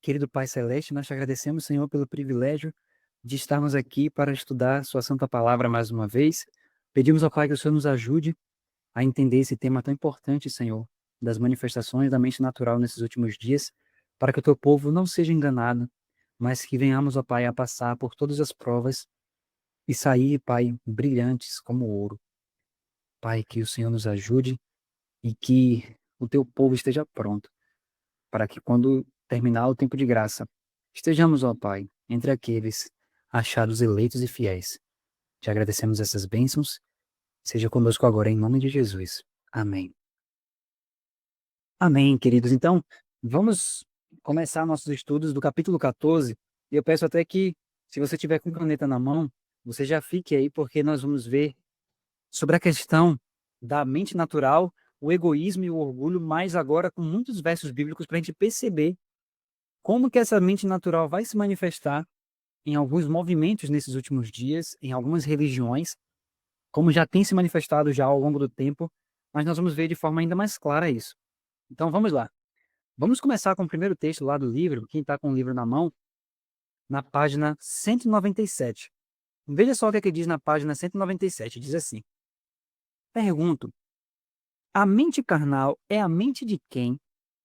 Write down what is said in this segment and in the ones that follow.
Querido Pai Celeste, nós te agradecemos, Senhor, pelo privilégio de estarmos aqui para estudar Sua Santa Palavra mais uma vez. Pedimos ao Pai que o Senhor nos ajude a entender esse tema tão importante, Senhor, das manifestações da mente natural nesses últimos dias, para que o Teu povo não seja enganado, mas que venhamos, ó Pai, a passar por todas as provas e sair, Pai, brilhantes como ouro. Pai, que o Senhor nos ajude e que o Teu povo esteja pronto para que quando terminar o tempo de graça, estejamos, ó Pai, entre aqueles achados eleitos e fiéis. Te agradecemos essas bênçãos. Seja conosco agora, em nome de Jesus. Amém. Amém, queridos. Então, vamos começar nossos estudos do capítulo 14. E eu peço até que, se você tiver com caneta na mão, você já fique aí, porque nós vamos ver sobre a questão da mente natural, o egoísmo e o orgulho, mas agora com muitos versos bíblicos para a gente perceber como que essa mente natural vai se manifestar em alguns movimentos nesses últimos dias, em algumas religiões, como já tem se manifestado já ao longo do tempo, mas nós vamos ver de forma ainda mais clara isso. Então vamos lá. Vamos começar com o primeiro texto lá do livro, quem está com o livro na mão, na página 197. Veja só o que é que diz na página 197. Diz assim: Pergunto, a mente carnal é a mente de quem?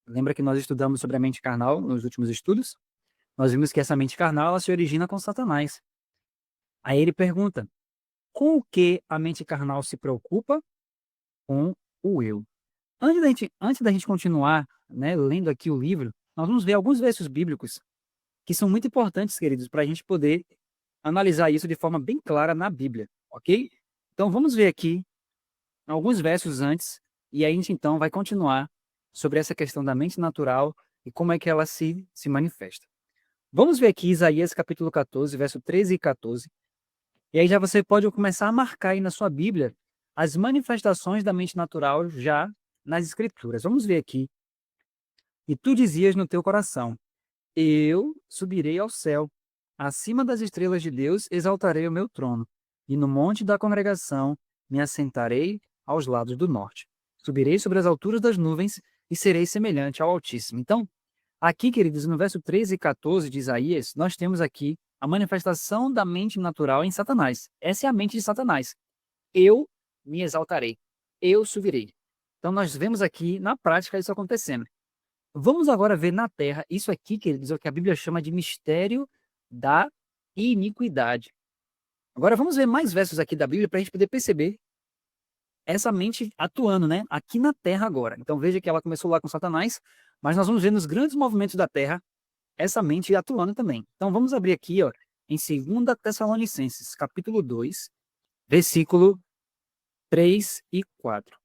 Lembra que nós estudamos sobre a mente carnal nos últimos estudos? Nós vimos que essa mente carnal ela se origina com Satanás. Aí ele pergunta: com o que a mente carnal se preocupa? Com o eu. Antes da gente continuar, né, lendo aqui o livro, nós vamos ver alguns versos bíblicos que são muito importantes, queridos, para a gente poder analisar isso de forma bem clara na Bíblia, ok? Então vamos ver aqui alguns versos antes, e aí a gente então vai continuar sobre essa questão da mente natural e como é que ela se manifesta. Vamos ver aqui Isaías capítulo 14, verso 13 e 14. E aí já você pode começar a marcar aí na sua Bíblia as manifestações da mente natural já nas Escrituras. Vamos ver aqui. E tu dizias no teu coração: eu subirei ao céu, acima das estrelas de Deus exaltarei o meu trono, e no monte da congregação me assentarei aos lados do norte. Subirei sobre as alturas das nuvens e serei semelhante ao Altíssimo. Então, aqui, queridos, no verso 13 e 14 de Isaías, nós temos aqui a manifestação da mente natural em Satanás. Essa é a mente de Satanás. Eu me exaltarei, eu subirei. Então, nós vemos aqui na prática isso acontecendo. Vamos agora ver na terra, isso aqui, queridos, é o que a Bíblia chama de mistério da iniquidade. Agora vamos ver mais versos aqui da Bíblia para a gente poder perceber essa mente atuando, né? Aqui na terra agora. Então veja que ela começou lá com Satanás, mas nós vamos ver nos grandes movimentos da terra essa mente atuando também. Então vamos abrir aqui, ó, em 2 Tessalonicenses, capítulo 2, versículo 3 e 4.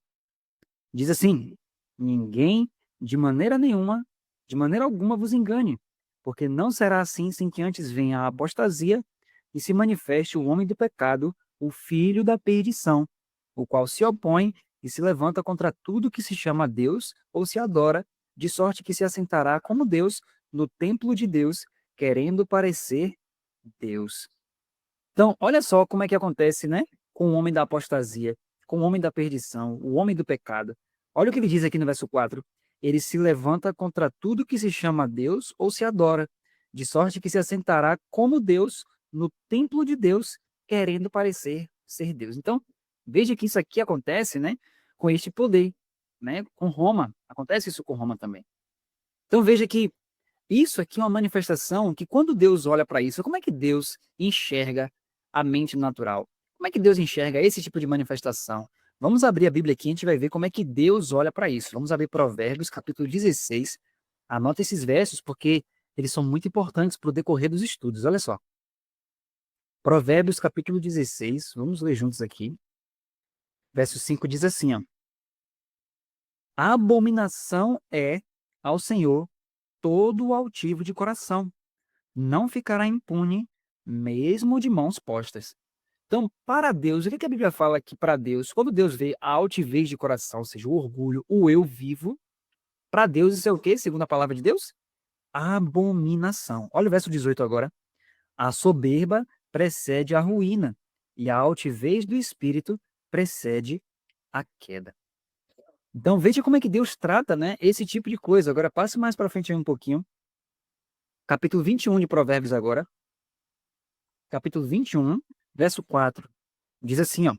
Diz assim: ninguém, de maneira nenhuma, de maneira alguma vos engane, porque não será assim sem que antes venha a apostasia e se manifeste o homem do pecado, o filho da perdição, o qual se opõe e se levanta contra tudo que se chama Deus ou se adora, de sorte que se assentará como Deus no templo de Deus, querendo parecer Deus. Então, olha só como é que acontece, né? Com o homem da apostasia, com o homem da perdição, o homem do pecado. Olha o que ele diz aqui no verso 4. Ele se levanta contra tudo que se chama Deus ou se adora, de sorte que se assentará como Deus no templo de Deus, querendo parecer ser Deus. Então, veja que isso aqui acontece, né? Com este poder, né? Com Roma. Acontece isso com Roma também. Então, veja que isso aqui é uma manifestação que quando Deus olha para isso, como é que Deus enxerga a mente natural? Como é que Deus enxerga esse tipo de manifestação? Vamos abrir a Bíblia aqui, a gente vai ver como é que Deus olha para isso. Vamos abrir Provérbios, capítulo 16. Anota esses versos, porque eles são muito importantes para o decorrer dos estudos. Olha só. Provérbios, capítulo 16. Vamos ler juntos aqui. Verso 5 diz assim, ó: a abominação é ao Senhor todo o altivo de coração, não ficará impune, mesmo de mãos postas. Então, para Deus, o que a Bíblia fala aqui para Deus? Quando Deus vê a altivez de coração, ou seja, o orgulho, o eu vivo, para Deus isso é o quê? Segundo a palavra de Deus? Abominação. Olha o verso 18 agora. A soberba precede a ruína, e a altivez do espírito precede a queda. Então, veja como é que Deus trata, né, esse tipo de coisa. Agora, passe mais para frente aí um pouquinho. Capítulo 21 de Provérbios agora. Capítulo 21, verso 4. Diz assim, ó.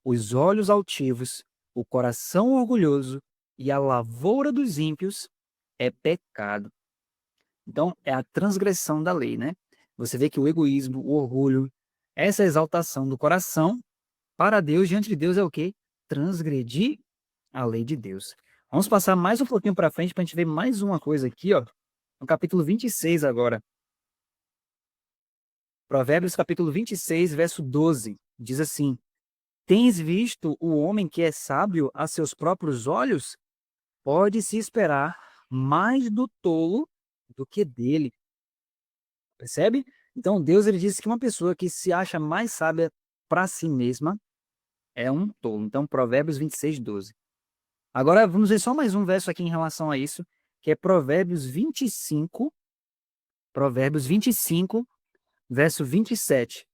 Os olhos altivos, o coração orgulhoso e a lavoura dos ímpios é pecado. Então, é a transgressão da lei, né? Você vê que o egoísmo, o orgulho, essa exaltação do coração para Deus, diante de Deus é o quê? Transgredir a lei de Deus. Vamos passar mais um pouquinho para frente para a gente ver mais uma coisa aqui, ó. No capítulo 26 agora. Provérbios capítulo 26, verso 12. Diz assim: Tens visto o homem que é sábio a seus próprios olhos? Pode-se esperar mais do tolo do que dele. Percebe? Então, Deus ele disse que uma pessoa que se acha mais sábia para si mesma é um tolo. Então, Provérbios 26, 12. Agora, vamos ver só mais um verso aqui em relação a isso, que é Provérbios 25, verso 27.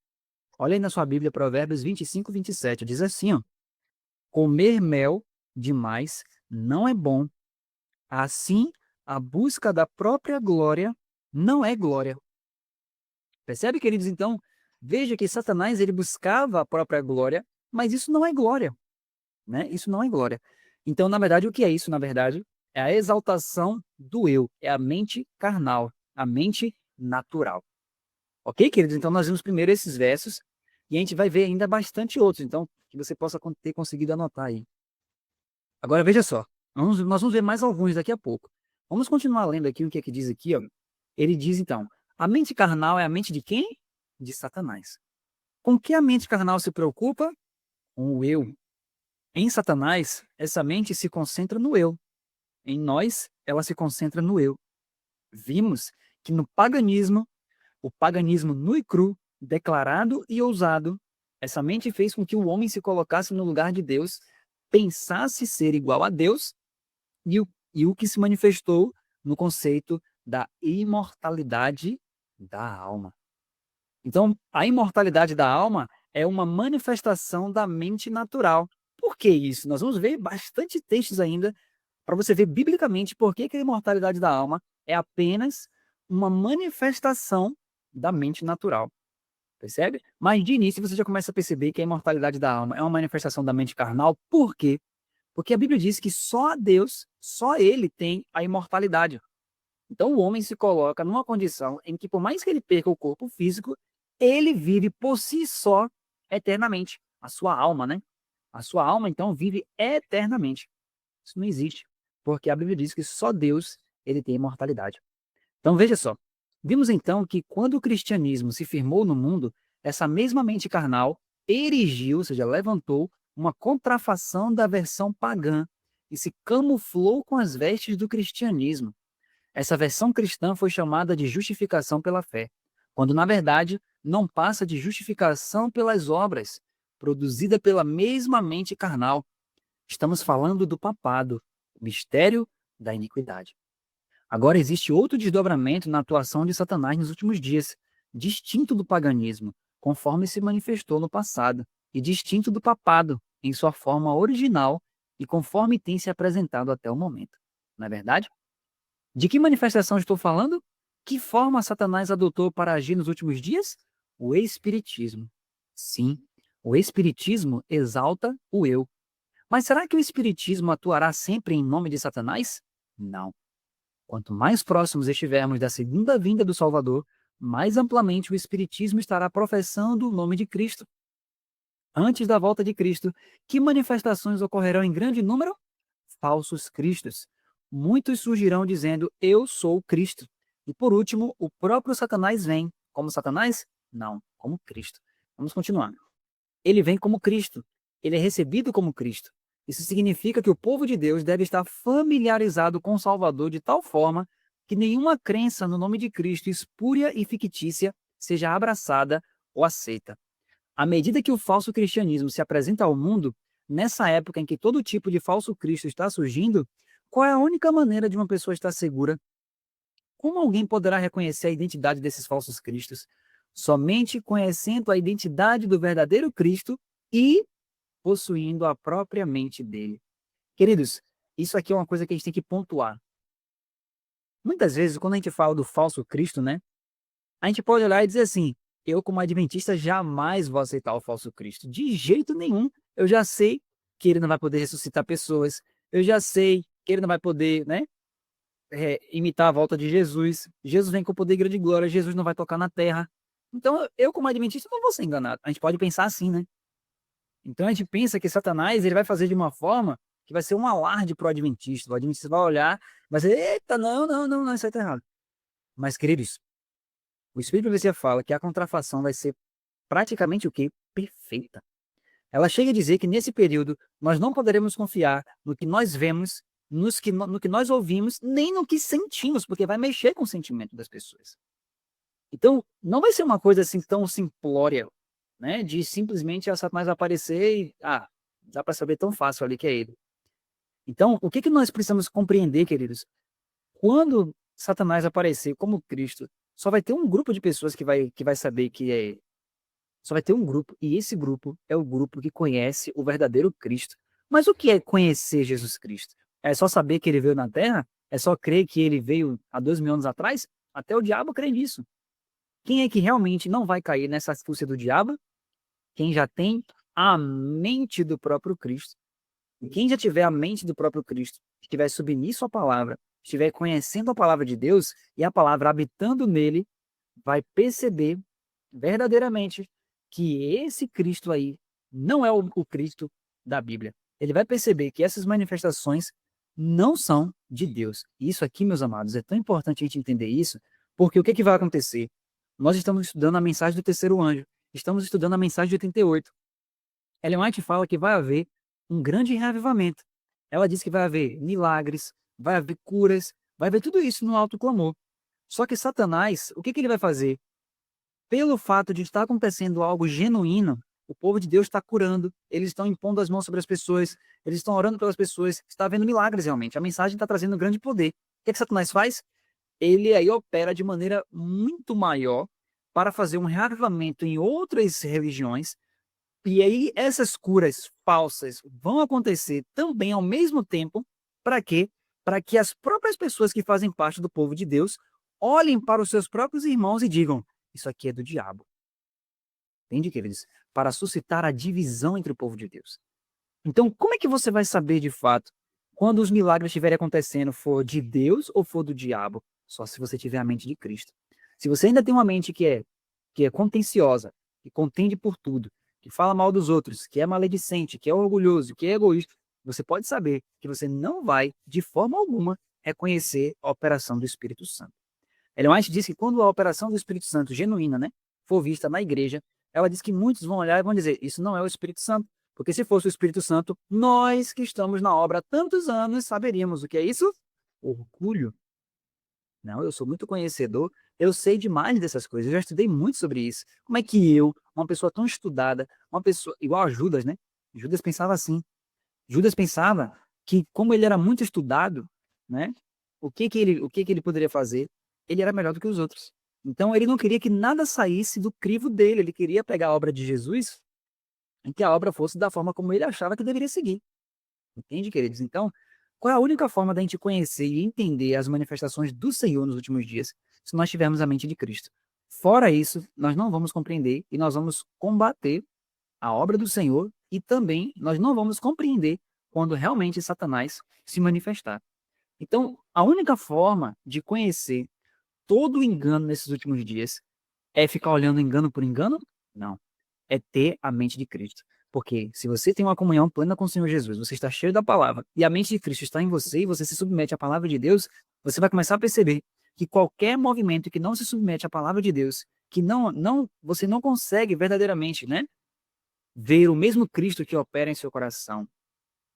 Olha aí na sua Bíblia, Provérbios 25, 27. Diz assim, ó. Comer mel demais não é bom. Assim, a busca da própria glória não é glória. Percebe, queridos? Então, veja que Satanás ele buscava a própria glória, mas isso não é glória, né? Isso não é glória. Então, na verdade, o que é isso? Na verdade, é a exaltação do eu, é a mente carnal, a mente natural. Ok, queridos? Então, nós vimos primeiro esses versos e a gente vai ver ainda bastante outros, então, que você possa ter conseguido anotar aí. Agora, veja só, nós vamos ver mais alguns daqui a pouco. Vamos continuar lendo aqui o que é que diz aqui, ó. Ele diz, então, a mente carnal é a mente de quem? De Satanás. Com que a mente carnal se preocupa? Com o eu. Em Satanás, essa mente se concentra no eu. Em nós, ela se concentra no eu. Vimos que no paganismo, o paganismo nu e cru, declarado e ousado, essa mente fez com que o homem se colocasse no lugar de Deus, pensasse ser igual a Deus e o que se manifestou no conceito da imortalidade da alma. Então, a imortalidade da alma é uma manifestação da mente natural. Por que isso? Nós vamos ver bastante textos ainda para você ver biblicamente por que a imortalidade da alma é apenas uma manifestação da mente natural. Percebe? Mas de início você já começa a perceber que a imortalidade da alma é uma manifestação da mente carnal. Por quê? Porque a Bíblia diz que só Deus, só Ele tem a imortalidade. Então o homem se coloca numa condição em que, por mais que ele perca o corpo físico, ele vive por si só eternamente. A sua alma, né? A sua alma, então, vive eternamente. Isso não existe. Porque a Bíblia diz que só Deus ele tem imortalidade. Então veja só. Vimos então que quando o cristianismo se firmou no mundo, essa mesma mente carnal erigiu, ou seja, levantou uma contrafação da versão pagã e se camuflou com as vestes do cristianismo. Essa versão cristã foi chamada de justificação pela fé, quando na verdade não passa de justificação pelas obras, produzida pela mesma mente carnal. Estamos falando do papado, o mistério da iniquidade. Agora existe outro desdobramento na atuação de Satanás nos últimos dias, distinto do paganismo, conforme se manifestou no passado, e distinto do papado, em sua forma original e conforme tem se apresentado até o momento. Não é verdade? De que manifestação estou falando? Que forma Satanás adotou para agir nos últimos dias? O espiritismo. Sim, o espiritismo exalta o eu. Mas será que o espiritismo atuará sempre em nome de Satanás? Não. Quanto mais próximos estivermos da segunda vinda do Salvador, mais amplamente o espiritismo estará professando o nome de Cristo. Antes da volta de Cristo, que manifestações ocorrerão em grande número? Falsos cristos. Muitos surgirão dizendo, eu sou Cristo. E por último, o próprio Satanás vem. Como Satanás? Não, como Cristo. Vamos continuar. Ele vem como Cristo. Ele é recebido como Cristo. Isso significa que o povo de Deus deve estar familiarizado com o Salvador de tal forma que nenhuma crença no nome de Cristo espúria e fictícia seja abraçada ou aceita. À medida que o falso cristianismo se apresenta ao mundo, nessa época em que todo tipo de falso Cristo está surgindo, qual é a única maneira de uma pessoa estar segura? Como alguém poderá reconhecer a identidade desses falsos cristos? Somente conhecendo a identidade do verdadeiro Cristo e possuindo a própria mente dele. Queridos, isso aqui é uma coisa que a gente tem que pontuar. Muitas vezes, quando a gente fala do falso Cristo, né? A gente pode olhar e dizer assim: eu, como adventista, jamais vou aceitar o falso Cristo. De jeito nenhum. Eu já sei que ele não vai poder ressuscitar pessoas. Eu já sei que ele não vai poder, né, imitar a volta de Jesus. Jesus vem com poder e grande glória. Jesus não vai tocar na terra. Então, eu, como adventista, não vou ser enganado. A gente pode pensar assim, né? Então, a gente pensa que Satanás ele vai fazer de uma forma que vai ser um alarde para o adventista. O adventista vai olhar, vai dizer: eita, não, não, não, não, isso aí tá errado. Mas, queridos, o Espírito de Profecia fala que a contrafação vai ser praticamente o quê? Perfeita. Ela chega a dizer que nesse período nós não poderemos confiar no que nós vemos, no que nós ouvimos, nem no que sentimos, porque vai mexer com o sentimento das pessoas. Então, não vai ser uma coisa assim tão simplória, né? De simplesmente a Satanás aparecer e, dá para saber tão fácil ali que é ele. Então, o que que nós precisamos compreender, queridos? Quando Satanás aparecer como Cristo, só vai ter um grupo de pessoas que vai saber que é ele. Só vai ter um grupo, e esse grupo é o grupo que conhece o verdadeiro Cristo. Mas o que é conhecer Jesus Cristo? É só saber que ele veio na Terra? É só crer que ele veio há 2000 anos atrás? Até o diabo crê nisso. Quem é que realmente não vai cair nessa astúcia do diabo? Quem já tem a mente do próprio Cristo. E quem já tiver a mente do próprio Cristo, estiver submisso à palavra, estiver conhecendo a palavra de Deus e a palavra habitando nele, vai perceber verdadeiramente que esse Cristo aí não é o Cristo da Bíblia. Ele vai perceber que essas manifestações não são de Deus. E isso aqui, meus amados, é tão importante a gente entender isso, porque o que, que vai acontecer? Nós estamos estudando a mensagem do terceiro anjo, estamos estudando a mensagem de 88. Ellen White fala que vai haver um grande reavivamento. Ela diz que vai haver milagres, vai haver curas, vai haver tudo isso no alto clamor. Só que Satanás, o que, que ele vai fazer? Pelo fato de estar acontecendo algo genuíno, o povo de Deus está curando, eles estão impondo as mãos sobre as pessoas, eles estão orando pelas pessoas, está havendo milagres realmente. A mensagem está trazendo grande poder. O que, que Satanás faz? Ele aí opera de maneira muito maior para fazer um reavivamento em outras religiões, e aí essas curas falsas vão acontecer também ao mesmo tempo, para quê? Para que as próprias pessoas que fazem parte do povo de Deus olhem para os seus próprios irmãos e digam: isso aqui é do diabo. Entende, queridos? Para suscitar a divisão entre o povo de Deus. Então, como é que você vai saber de fato quando os milagres estiverem acontecendo, for de Deus ou for do diabo? Só se você tiver a mente de Cristo. Se você ainda tem uma mente que é contenciosa, que contende por tudo, que fala mal dos outros, que é maledicente, que é orgulhoso, que é egoísta, você pode saber que você não vai, de forma alguma, reconhecer a operação do Espírito Santo. Ellen White diz que quando a operação do Espírito Santo genuína, né, for vista na igreja, ela diz que muitos vão olhar e vão dizer: isso não é o Espírito Santo, porque se fosse o Espírito Santo, nós que estamos na obra há tantos anos saberíamos o que é isso? Orgulho. Não, eu sou muito conhecedor, eu sei demais dessas coisas, eu já estudei muito sobre isso. Como é que eu, uma pessoa tão estudada, uma pessoa igual a Judas, né? Judas pensava assim. Judas pensava que, como ele era muito estudado, né? O que que ele poderia fazer? Ele era melhor do que os outros. Então ele não queria que nada saísse do crivo dele, ele queria pegar a obra de Jesus e que a obra fosse da forma como ele achava que deveria seguir. Entende, queridos? Então, qual é a única forma da gente conhecer e entender as manifestações do Senhor nos últimos dias? Se nós tivermos a mente de Cristo. Fora isso, nós não vamos compreender e nós vamos combater a obra do Senhor e também nós não vamos compreender quando realmente Satanás se manifestar. Então, a única forma de conhecer todo o engano nesses últimos dias é ficar olhando engano por engano? Não. É ter a mente de Cristo. Porque se você tem uma comunhão plena com o Senhor Jesus, você está cheio da palavra, e a mente de Cristo está em você, e você se submete à palavra de Deus, você vai começar a perceber que qualquer movimento que não se submete à palavra de Deus, que você não consegue verdadeiramente, né, ver o mesmo Cristo que opera em seu coração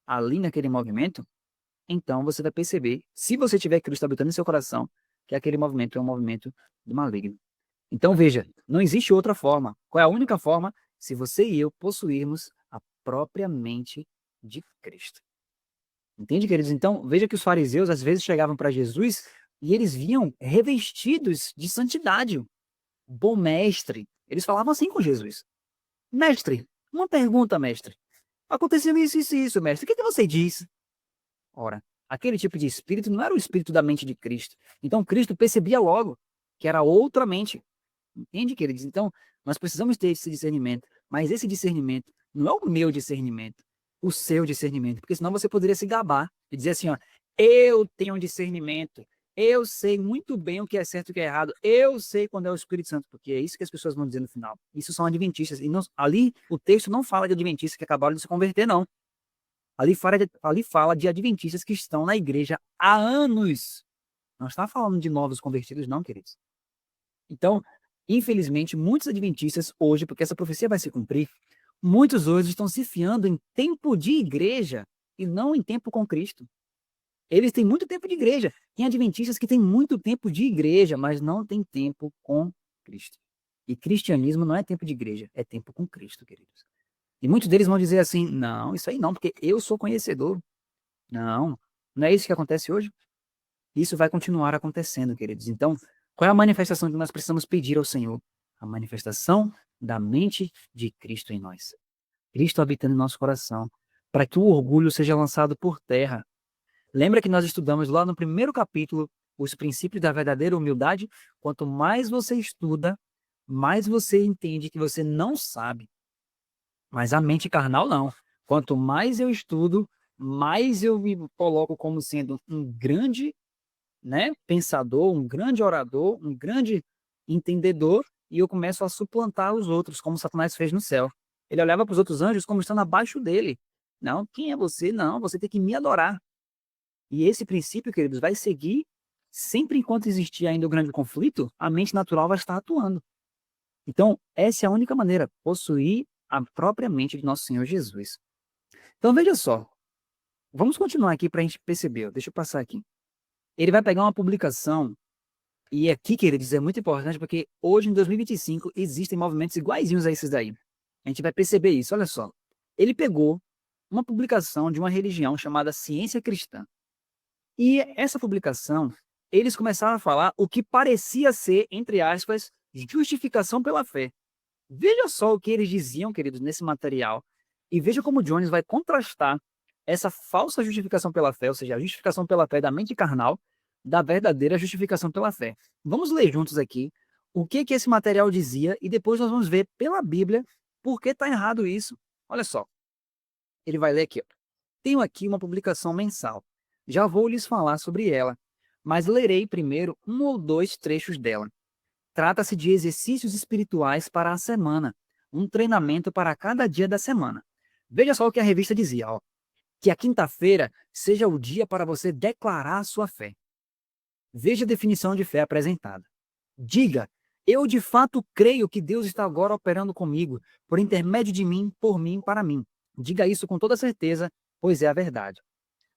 ali naquele movimento, então você vai perceber, se você tiver Cristo habitando em seu coração, que aquele movimento é um movimento do maligno. Então veja, não existe outra forma. Qual é a única forma? Se você e eu possuirmos a própria mente de Cristo. Entende, queridos? Então veja que os fariseus às vezes chegavam para Jesus e eles vinham revestidos de santidade. Bom mestre. Eles falavam assim com Jesus: mestre, uma pergunta, mestre. Aconteceu isso, isso, isso, mestre. O que que você diz? Ora, Aquele tipo de espírito não era o espírito da mente de Cristo. Então, Cristo percebia logo que era outra mente. Entende, queridos? Então, nós precisamos ter esse discernimento. Mas esse discernimento não é o meu discernimento, o seu discernimento. Porque senão você poderia se gabar e dizer assim, ó, eu tenho um discernimento, eu sei muito bem o que é certo e o que é errado, eu sei quando é o Espírito Santo, porque é isso que as pessoas vão dizer no final. Isso são adventistas. E não, ali o texto não fala de adventistas que acabaram de se converter, não. Ali fala de adventistas que estão na igreja há anos. Não está falando de novos convertidos, não, queridos. Então, infelizmente, muitos adventistas hoje, porque essa profecia vai se cumprir, muitos hoje estão se fiando em tempo de igreja e não em tempo com Cristo. Eles têm muito tempo de igreja. Tem adventistas que têm muito tempo de igreja, mas não têm tempo com Cristo. E cristianismo não é tempo de igreja, é tempo com Cristo, queridos. E muitos deles vão dizer assim, não, isso aí não, porque eu sou conhecedor. Não, não é isso que acontece hoje. Isso vai continuar acontecendo, queridos. Então, qual é a manifestação que nós precisamos pedir ao Senhor? A manifestação da mente de Cristo em nós. Cristo habitando em nosso coração, para que o orgulho seja lançado por terra. Lembra que nós estudamos lá no primeiro capítulo os princípios da verdadeira humildade? Quanto mais você estuda, mais você entende que você não sabe. Mas a mente carnal não. Quanto mais eu estudo, mais eu me coloco como sendo um grande, né, pensador, um grande orador, um grande entendedor, e eu começo a suplantar os outros, como Satanás fez no céu. Ele olhava para os outros anjos como estando abaixo dele. Não, quem é você? Não, você tem que me adorar. E esse princípio, queridos, vai seguir sempre enquanto existir ainda o grande conflito, a mente natural vai estar atuando. Então, essa é a única maneira, possuir a própria mente de nosso Senhor Jesus. Então, veja só. Vamos continuar aqui para a gente perceber. Deixa eu passar aqui. Ele vai pegar uma publicação, e aqui, queridos, é muito importante, porque hoje, em 2025, existem movimentos iguaizinhos a esses daí. A gente vai perceber isso, olha só. Ele pegou uma publicação de uma religião chamada Ciência Cristã. E essa publicação, eles começaram a falar o que parecia ser, entre aspas, justificação pela fé. Veja só o que eles diziam, queridos, nesse material, e veja como Jones vai contrastar essa falsa justificação pela fé, ou seja, a justificação pela fé da mente carnal, da verdadeira justificação pela fé. Vamos ler juntos aqui o que esse material dizia, e depois nós vamos ver pela Bíblia por que está errado isso. Olha só, ele vai ler aqui, ó. Tenho aqui uma publicação mensal. Já vou lhes falar sobre ela, mas lerei primeiro um ou dois trechos dela. Trata-se de exercícios espirituais para a semana, um treinamento para cada dia da semana. Veja só o que a revista dizia, ó, que a quinta-feira seja o dia para você declarar a sua fé. Veja a definição de fé apresentada. Diga, eu de fato creio que Deus está agora operando comigo, por intermédio de mim, por mim, para mim. Diga isso com toda certeza, pois é a verdade.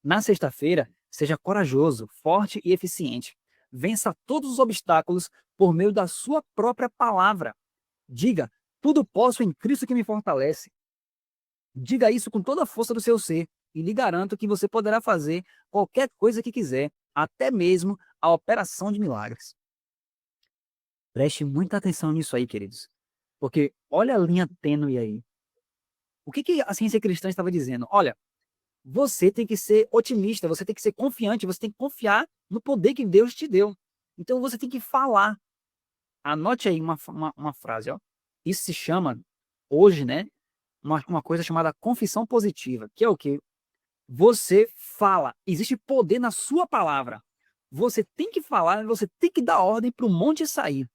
Na sexta-feira, seja corajoso, forte e eficiente. Vença todos os obstáculos por meio da sua própria palavra. Diga, tudo posso em Cristo que me fortalece. Diga isso com toda a força do seu ser e lhe garanto que você poderá fazer qualquer coisa que quiser, até mesmo a operação de milagres. Preste muita atenção nisso aí, queridos, porque olha a linha tênue aí. O que a ciência cristã estava dizendo? Olha, você tem que ser otimista, você tem que ser confiante, você tem que confiar no poder que Deus te deu. Então você tem que falar. Anote aí uma frase, ó. Isso se chama, hoje, né, uma coisa chamada confissão positiva, que é o quê? Você fala, existe poder na sua palavra. Você tem que falar, você tem que dar ordem para o monte sair.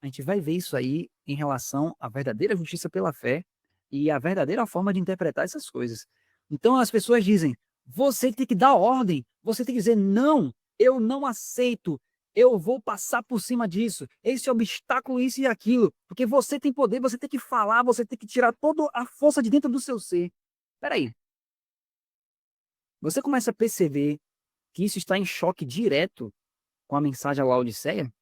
A gente vai ver isso aí em relação à verdadeira justiça pela fé e a verdadeira forma de interpretar essas coisas. Então as pessoas dizem, você tem que dar ordem, você tem que dizer, não, eu não aceito, eu vou passar por cima disso, esse obstáculo, isso e aquilo, porque você tem poder, você tem que falar, você tem que tirar toda a força de dentro do seu ser. Peraí, você começa a perceber que isso está em choque direto com a mensagem à Laodiceia?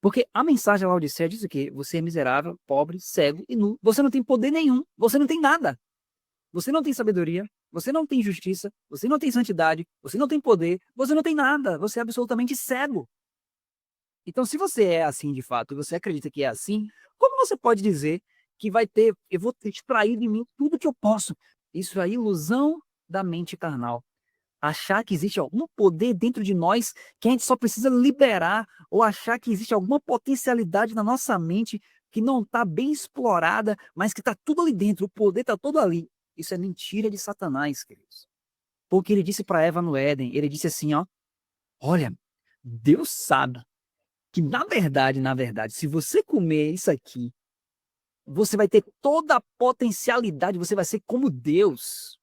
Porque a mensagem à Laodiceia diz o quê? Você é miserável, pobre, cego e nu. Você não tem poder nenhum, você não tem nada. Você não tem sabedoria, você não tem justiça, você não tem santidade, você não tem poder, você não tem nada, você é absolutamente cego. Então, se você é assim de fato, e você acredita que é assim, como você pode dizer que eu vou ter extraído de mim tudo que eu posso? Isso é a ilusão da mente carnal. achar que existe algum poder dentro de nós que a gente só precisa liberar, ou achar que existe alguma potencialidade na nossa mente que não está bem explorada, mas que está tudo ali dentro, o poder está todo ali. Isso é mentira de Satanás, queridos. Porque ele disse para Eva no Éden, ele disse assim, ó, olha, Deus sabe que na verdade, se você comer isso aqui, você vai ter toda a potencialidade, você vai ser como Deus.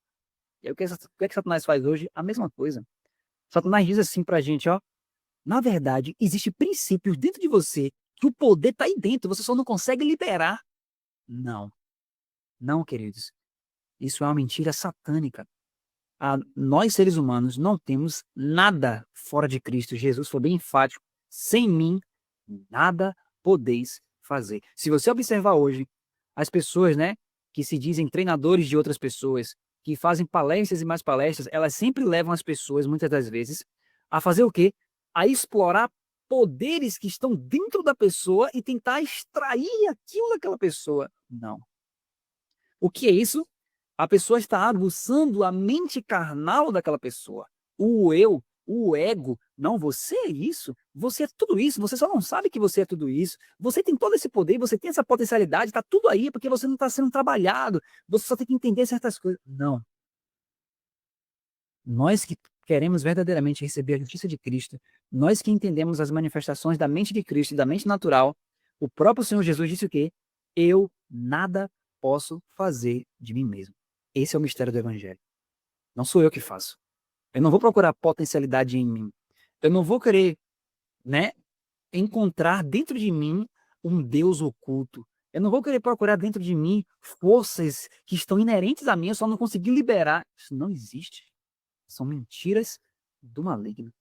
E aí, o que é que Satanás faz hoje? A mesma coisa. Satanás diz assim pra gente, ó, na verdade, existem princípios dentro de você que o poder tá aí dentro, você só não consegue liberar. Não, não, queridos. Isso é uma mentira satânica. Nós, seres humanos, não temos nada fora de Cristo. Jesus foi bem enfático. Sem mim, nada podeis fazer. Se você observar hoje, as pessoas, né, que se dizem treinadores de outras pessoas, que fazem palestras e mais palestras, elas sempre levam as pessoas, muitas das vezes, a fazer o quê? A explorar poderes que estão dentro da pessoa e tentar extrair aquilo daquela pessoa. Não. O que é isso? A pessoa está aguçando a mente carnal daquela pessoa. O eu, o ego. Não, você é isso. Você é tudo isso. Você só não sabe que você é tudo isso. Você tem todo esse poder, você tem essa potencialidade, está tudo aí porque você não está sendo trabalhado. Você só tem que entender certas coisas. Não. Nós que queremos verdadeiramente receber a justiça de Cristo, nós que entendemos as manifestações da mente de Cristo e da mente natural, o próprio Senhor Jesus disse o quê? Eu nada posso fazer de mim mesmo. Esse é o mistério do Evangelho. Não sou eu que faço. Eu não vou procurar potencialidade em mim. Eu não vou querer, né, encontrar dentro de mim um Deus oculto. Eu não vou querer procurar dentro de mim forças que estão inerentes a mim, eu só não consegui liberar. Isso não existe. São mentiras do maligno.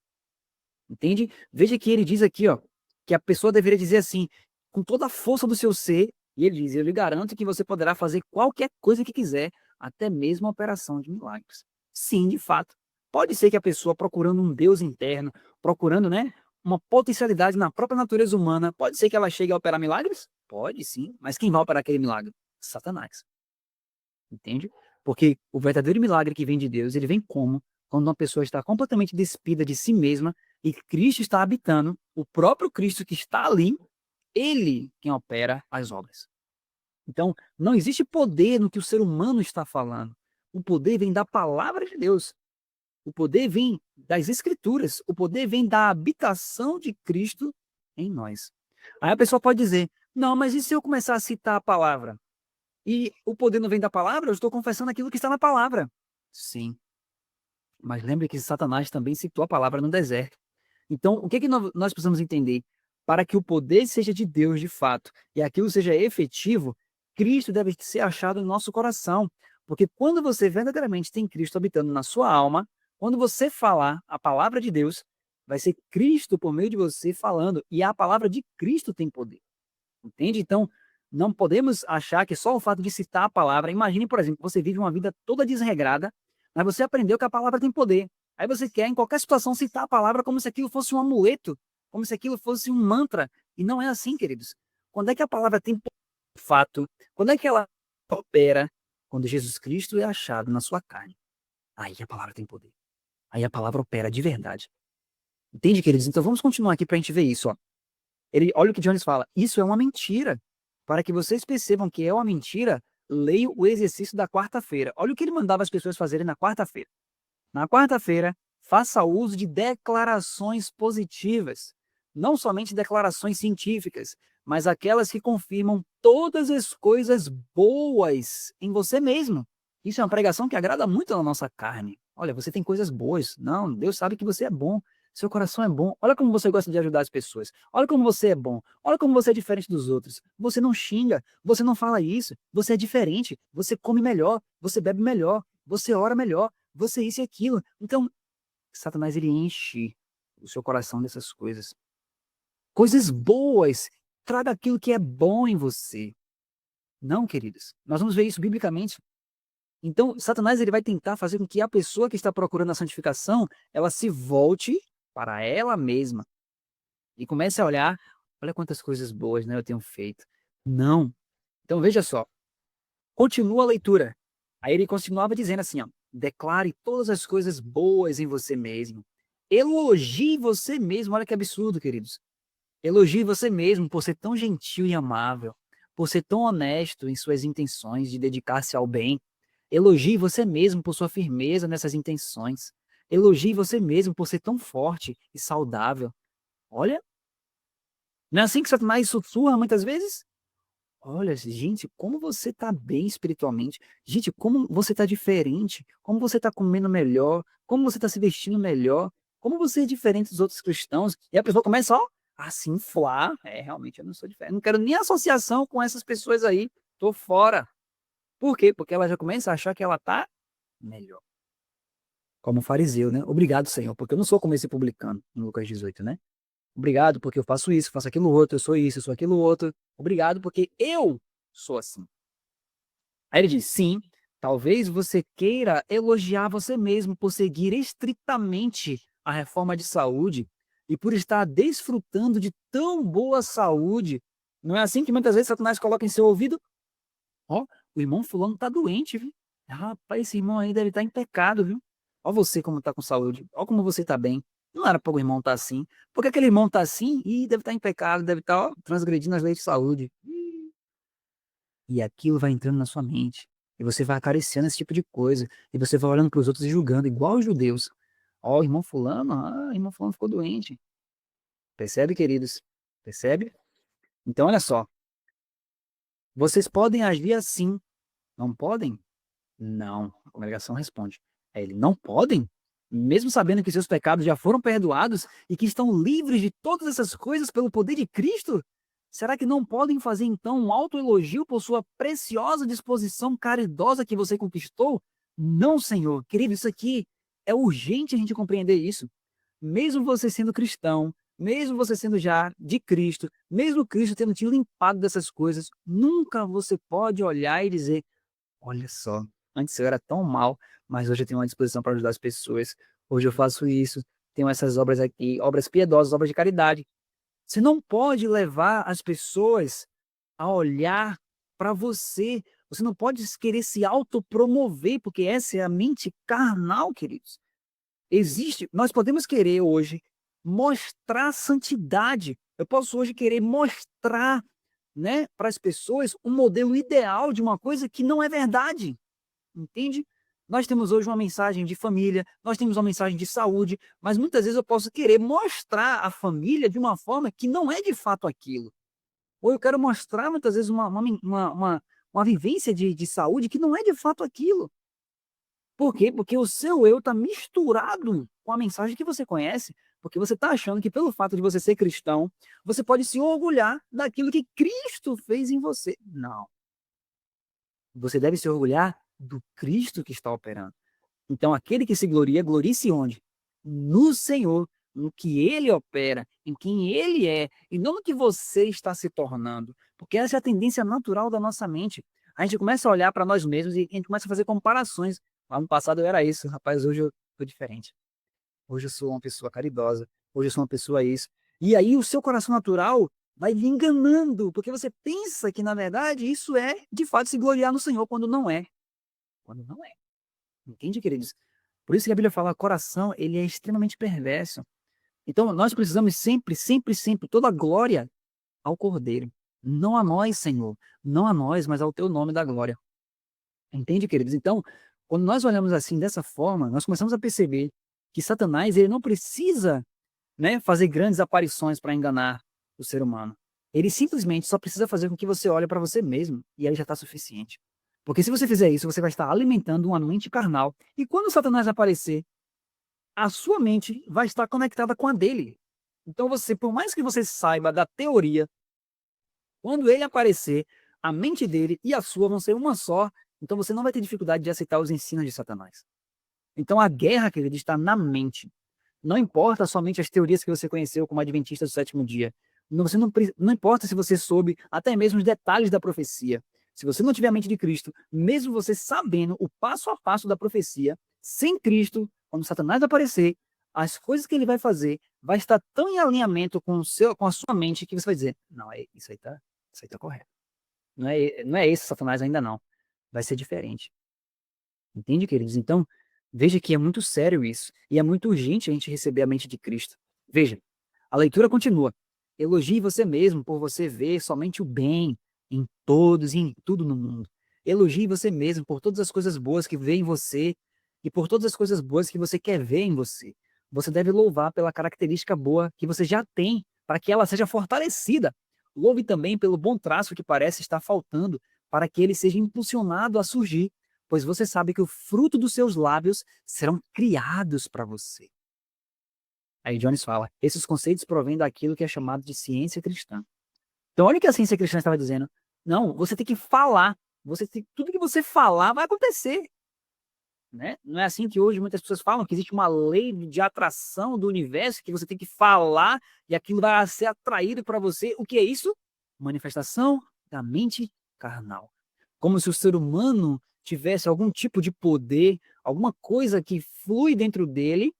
Entende? Veja que ele diz aqui, ó, que a pessoa deveria dizer assim, com toda a força do seu ser, e ele diz, eu lhe garanto que você poderá fazer qualquer coisa que quiser, até mesmo a operação de milagres. Sim, de fato. Pode ser que a pessoa procurando um Deus interno, procurando, né, uma potencialidade na própria natureza humana, pode ser que ela chegue a operar milagres? Pode sim, mas quem vai operar aquele milagre? Satanás. Entende? Porque o verdadeiro milagre que vem de Deus, ele vem como? Quando uma pessoa está completamente despida de si mesma e Cristo está habitando, o próprio Cristo que está ali, ele quem opera as obras. Então, não existe poder no que o ser humano está falando. O poder vem da palavra de Deus. O poder vem das escrituras. O poder vem da habitação de Cristo em nós. Aí a pessoa pode dizer, não, mas e se eu começar a citar a palavra? E o poder não vem da palavra, eu estou confessando aquilo que está na palavra. Sim, mas lembre que Satanás também citou a palavra no deserto. Então, o que é que nós precisamos entender? Para que o poder seja de Deus de fato e aquilo seja efetivo, Cristo deve ser achado no nosso coração. Porque quando você verdadeiramente tem Cristo habitando na sua alma, quando você falar a palavra de Deus, vai ser Cristo por meio de você falando, e a palavra de Cristo tem poder. Entende? Então, não podemos achar que só o fato de citar a palavra. Imagine, por exemplo, você vive uma vida toda desregrada, mas você aprendeu que a palavra tem poder. Aí você quer, em qualquer situação, citar a palavra como se aquilo fosse um amuleto, como se aquilo fosse um mantra. E não é assim, queridos. Quando é que a palavra tem poder, de fato? Quando é que ela opera? Quando Jesus Cristo é achado na sua carne. Aí a palavra tem poder. Aí a palavra opera de verdade. Entende, queridos? Então vamos continuar aqui para a gente ver isso. Ó. Olha o que Jones fala. Isso é uma mentira. Para que vocês percebam que é uma mentira, leia o exercício da quarta-feira. Olha o que ele mandava as pessoas fazerem na quarta-feira. Na quarta-feira, faça uso de declarações positivas. Não somente declarações científicas, mas aquelas que confirmam todas as coisas boas em você mesmo. Isso é uma pregação que agrada muito na nossa carne. Olha, você tem coisas boas. Não, Deus sabe que você é bom. Seu coração é bom. Olha como você gosta de ajudar as pessoas. Olha como você é bom. Olha como você é diferente dos outros. Você não xinga. Você não fala isso. Você é diferente. Você come melhor. Você bebe melhor. Você ora melhor. Você isso e aquilo. Então, Satanás ele enche o seu coração dessas coisas. Coisas boas. Traga aquilo que é bom em você. Não, queridos. Nós vamos ver isso biblicamente. Então, Satanás ele vai tentar fazer com que a pessoa que está procurando a santificação, ela se volte para ela mesma e comece a olhar, olha quantas coisas boas, né, eu tenho feito. Não. Então, veja só. Continua a leitura. Aí ele continuava dizendo assim, ó. Declare todas as coisas boas em você mesmo. Elogie você mesmo. Olha que absurdo, queridos. Elogie você mesmo por ser tão gentil e amável, por ser tão honesto em suas intenções de dedicar-se ao bem. Elogie você mesmo por sua firmeza nessas intenções. Elogie você mesmo por ser tão forte e saudável. Olha, não é assim que Satanás sussurra muitas vezes? Olha, gente, como você está bem espiritualmente. Gente, como você está diferente. Como você está comendo melhor. Como você está se vestindo melhor. Como você é diferente dos outros cristãos. E a pessoa começa, ó, a se inflar. É, realmente, eu não sou diferente. Não quero nem associação com essas pessoas aí. Tô fora. Por quê? Porque ela já começa a achar que ela tá melhor. Como fariseu, né? Obrigado, Senhor, porque eu não sou como esse publicano, em Lucas 18, né? Obrigado porque eu faço isso, faço aquilo outro, eu sou isso, eu sou aquilo outro. Obrigado porque eu sou assim. Aí ele diz: sim, talvez você queira elogiar você mesmo por seguir estritamente a reforma de saúde e por estar desfrutando de tão boa saúde. Não é assim que muitas vezes Satanás coloca em seu ouvido? Ó, o irmão fulano tá doente, viu? Rapaz, esse irmão aí deve estar em pecado, viu? Ó você como tá com saúde, ó como você tá bem. Não era para o irmão estar assim. Porque aquele irmão tá assim e deve estar em pecado, deve estar, ó, transgredindo as leis de saúde. E aquilo vai entrando na sua mente. E você vai acariciando esse tipo de coisa. E você vai olhando para os outros e julgando, igual os judeus. Ó, o irmão fulano ficou doente. Percebe, queridos? Percebe? Então, olha só. Vocês podem agir assim, não podem? Não, a congregação responde. Aí ele, não podem? Mesmo sabendo que seus pecados já foram perdoados e que estão livres de todas essas coisas pelo poder de Cristo? Será que não podem fazer então um autoelogio por sua preciosa disposição caridosa que você conquistou? Não, Senhor. Querido, isso aqui é urgente a gente compreender isso. Mesmo você sendo cristão, mesmo você sendo já de Cristo, mesmo Cristo tendo te limpado dessas coisas, nunca você pode olhar e dizer: olha só, antes eu era tão mal, mas hoje eu tenho uma disposição para ajudar as pessoas. Hoje eu faço isso, tenho essas obras aqui, obras piedosas, obras de caridade. Você não pode levar as pessoas a olhar para você. Você não pode querer se autopromover, porque essa é a mente carnal, queridos. Nós podemos querer hoje mostrar santidade. Eu posso hoje querer mostrar, né, para as pessoas um modelo ideal de uma coisa que não é verdade. Entende? Nós temos hoje uma mensagem de família, nós temos uma mensagem de saúde, mas muitas vezes eu posso querer mostrar a família de uma forma que não é de fato aquilo. Ou eu quero mostrar muitas vezes uma vivência de saúde que não é de fato aquilo. Por quê? Porque o seu eu está misturado com a mensagem que você conhece, porque você está achando que pelo fato de você ser cristão, você pode se orgulhar daquilo que Cristo fez em você. Não. Você deve se orgulhar do Cristo que está operando. Então, aquele que se gloria, glorie-se onde? No Senhor, no que Ele opera, em quem Ele é, e não no que você está se tornando. Porque essa é a tendência natural da nossa mente. A gente começa a olhar para nós mesmos e a gente começa a fazer comparações. Lá no passado eu era isso, rapaz, hoje eu estou diferente. Hoje eu sou uma pessoa caridosa, hoje eu sou uma pessoa isso. E aí o seu coração natural vai lhe enganando, porque você pensa que, na verdade, isso é, de fato, se gloriar no Senhor, quando não é. Quando não é. Entende, queridos? Por isso que a Bíblia fala, coração, ele é extremamente perverso. Então, nós precisamos sempre, sempre, sempre, toda a glória ao Cordeiro. Não a nós, Senhor. Não a nós, mas ao teu nome da glória. Entende, queridos? Então, quando nós olhamos assim, dessa forma, nós começamos a perceber que Satanás, ele não precisa, né, fazer grandes aparições para enganar o ser humano. Ele simplesmente só precisa fazer com que você olhe para você mesmo, e aí já está suficiente. Porque se você fizer isso, você vai estar alimentando uma mente carnal. E quando Satanás aparecer, a sua mente vai estar conectada com a dele. Então você, por mais que você saiba da teoria, quando ele aparecer, a mente dele e a sua vão ser uma só, então você não vai ter dificuldade de aceitar os ensinos de Satanás. Então a guerra, querido, está na mente. Não importa somente as teorias que você conheceu como adventista do sétimo dia. Você não importa se você soube até mesmo os detalhes da profecia. Se você não tiver a mente de Cristo, mesmo você sabendo o passo a passo da profecia, sem Cristo, quando Satanás aparecer, as coisas que ele vai fazer vai estar tão em alinhamento com a sua mente que você vai dizer, não, isso aí tá correto. Não é esse Satanás ainda não. Vai ser diferente. Entende, queridos? Então, Veja que é muito sério isso, e é muito urgente a gente receber a mente de Cristo. Veja, a leitura continua. Elogie você mesmo por você ver somente o bem em todos e em tudo no mundo. Elogie você mesmo por todas as coisas boas que vê em você e por todas as coisas boas que você quer ver em você. Você deve louvar pela característica boa que você já tem, para que ela seja fortalecida. Louve também pelo bom traço que parece estar faltando, para que ele seja impulsionado a surgir, pois você sabe que o fruto dos seus lábios serão criados para você. Aí Jones fala, esses conceitos provêm daquilo que é chamado de ciência cristã. Então olha o que a ciência cristã estava dizendo. Não, você tem que falar. Tudo que você falar vai acontecer. Né? Não é assim que hoje muitas pessoas falam, que existe uma lei de atração do universo, que você tem que falar e aquilo vai ser atraído para você. O que é isso? Manifestação da mente carnal. Como se o ser humano tivesse algum tipo de poder, alguma coisa que flui dentro dele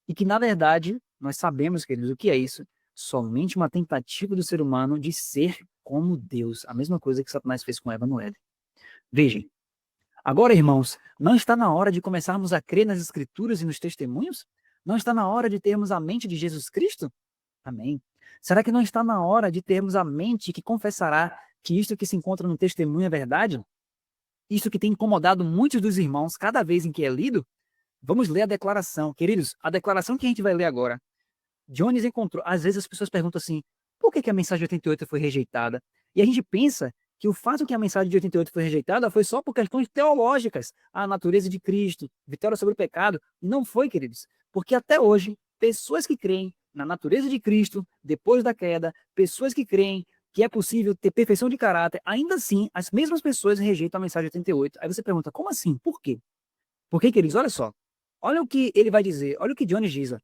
e que, na verdade, nós sabemos, queridos, o que é isso? Somente uma tentativa do ser humano de ser como Deus. A mesma coisa que Satanás fez com Eva no Éden. Vejam, agora, irmãos, não está na hora de começarmos a crer nas Escrituras e nos testemunhos? Não está na hora de termos a mente de Jesus Cristo? Amém. Será que não está na hora de termos a mente que confessará que isto que se encontra no testemunho é verdade? Isto que tem incomodado muitos dos irmãos cada vez em que é lido? Vamos ler a declaração. Queridos, a declaração que a gente vai ler agora. Jones encontrou. Às vezes as pessoas perguntam assim: por que a mensagem de 88 foi rejeitada? E a gente pensa que o fato que a mensagem de 88 foi rejeitada foi só por questões teológicas, a natureza de Cristo, vitória sobre o pecado. E não foi, queridos. Porque até hoje, pessoas que creem na natureza de Cristo, depois da queda, pessoas que creem que é possível ter perfeição de caráter, ainda assim, as mesmas pessoas rejeitam a mensagem de 88. Aí você pergunta, como assim? Por quê? Porque, queridos, olha só. Olha o que ele vai dizer, olha o que Jones diz, ó,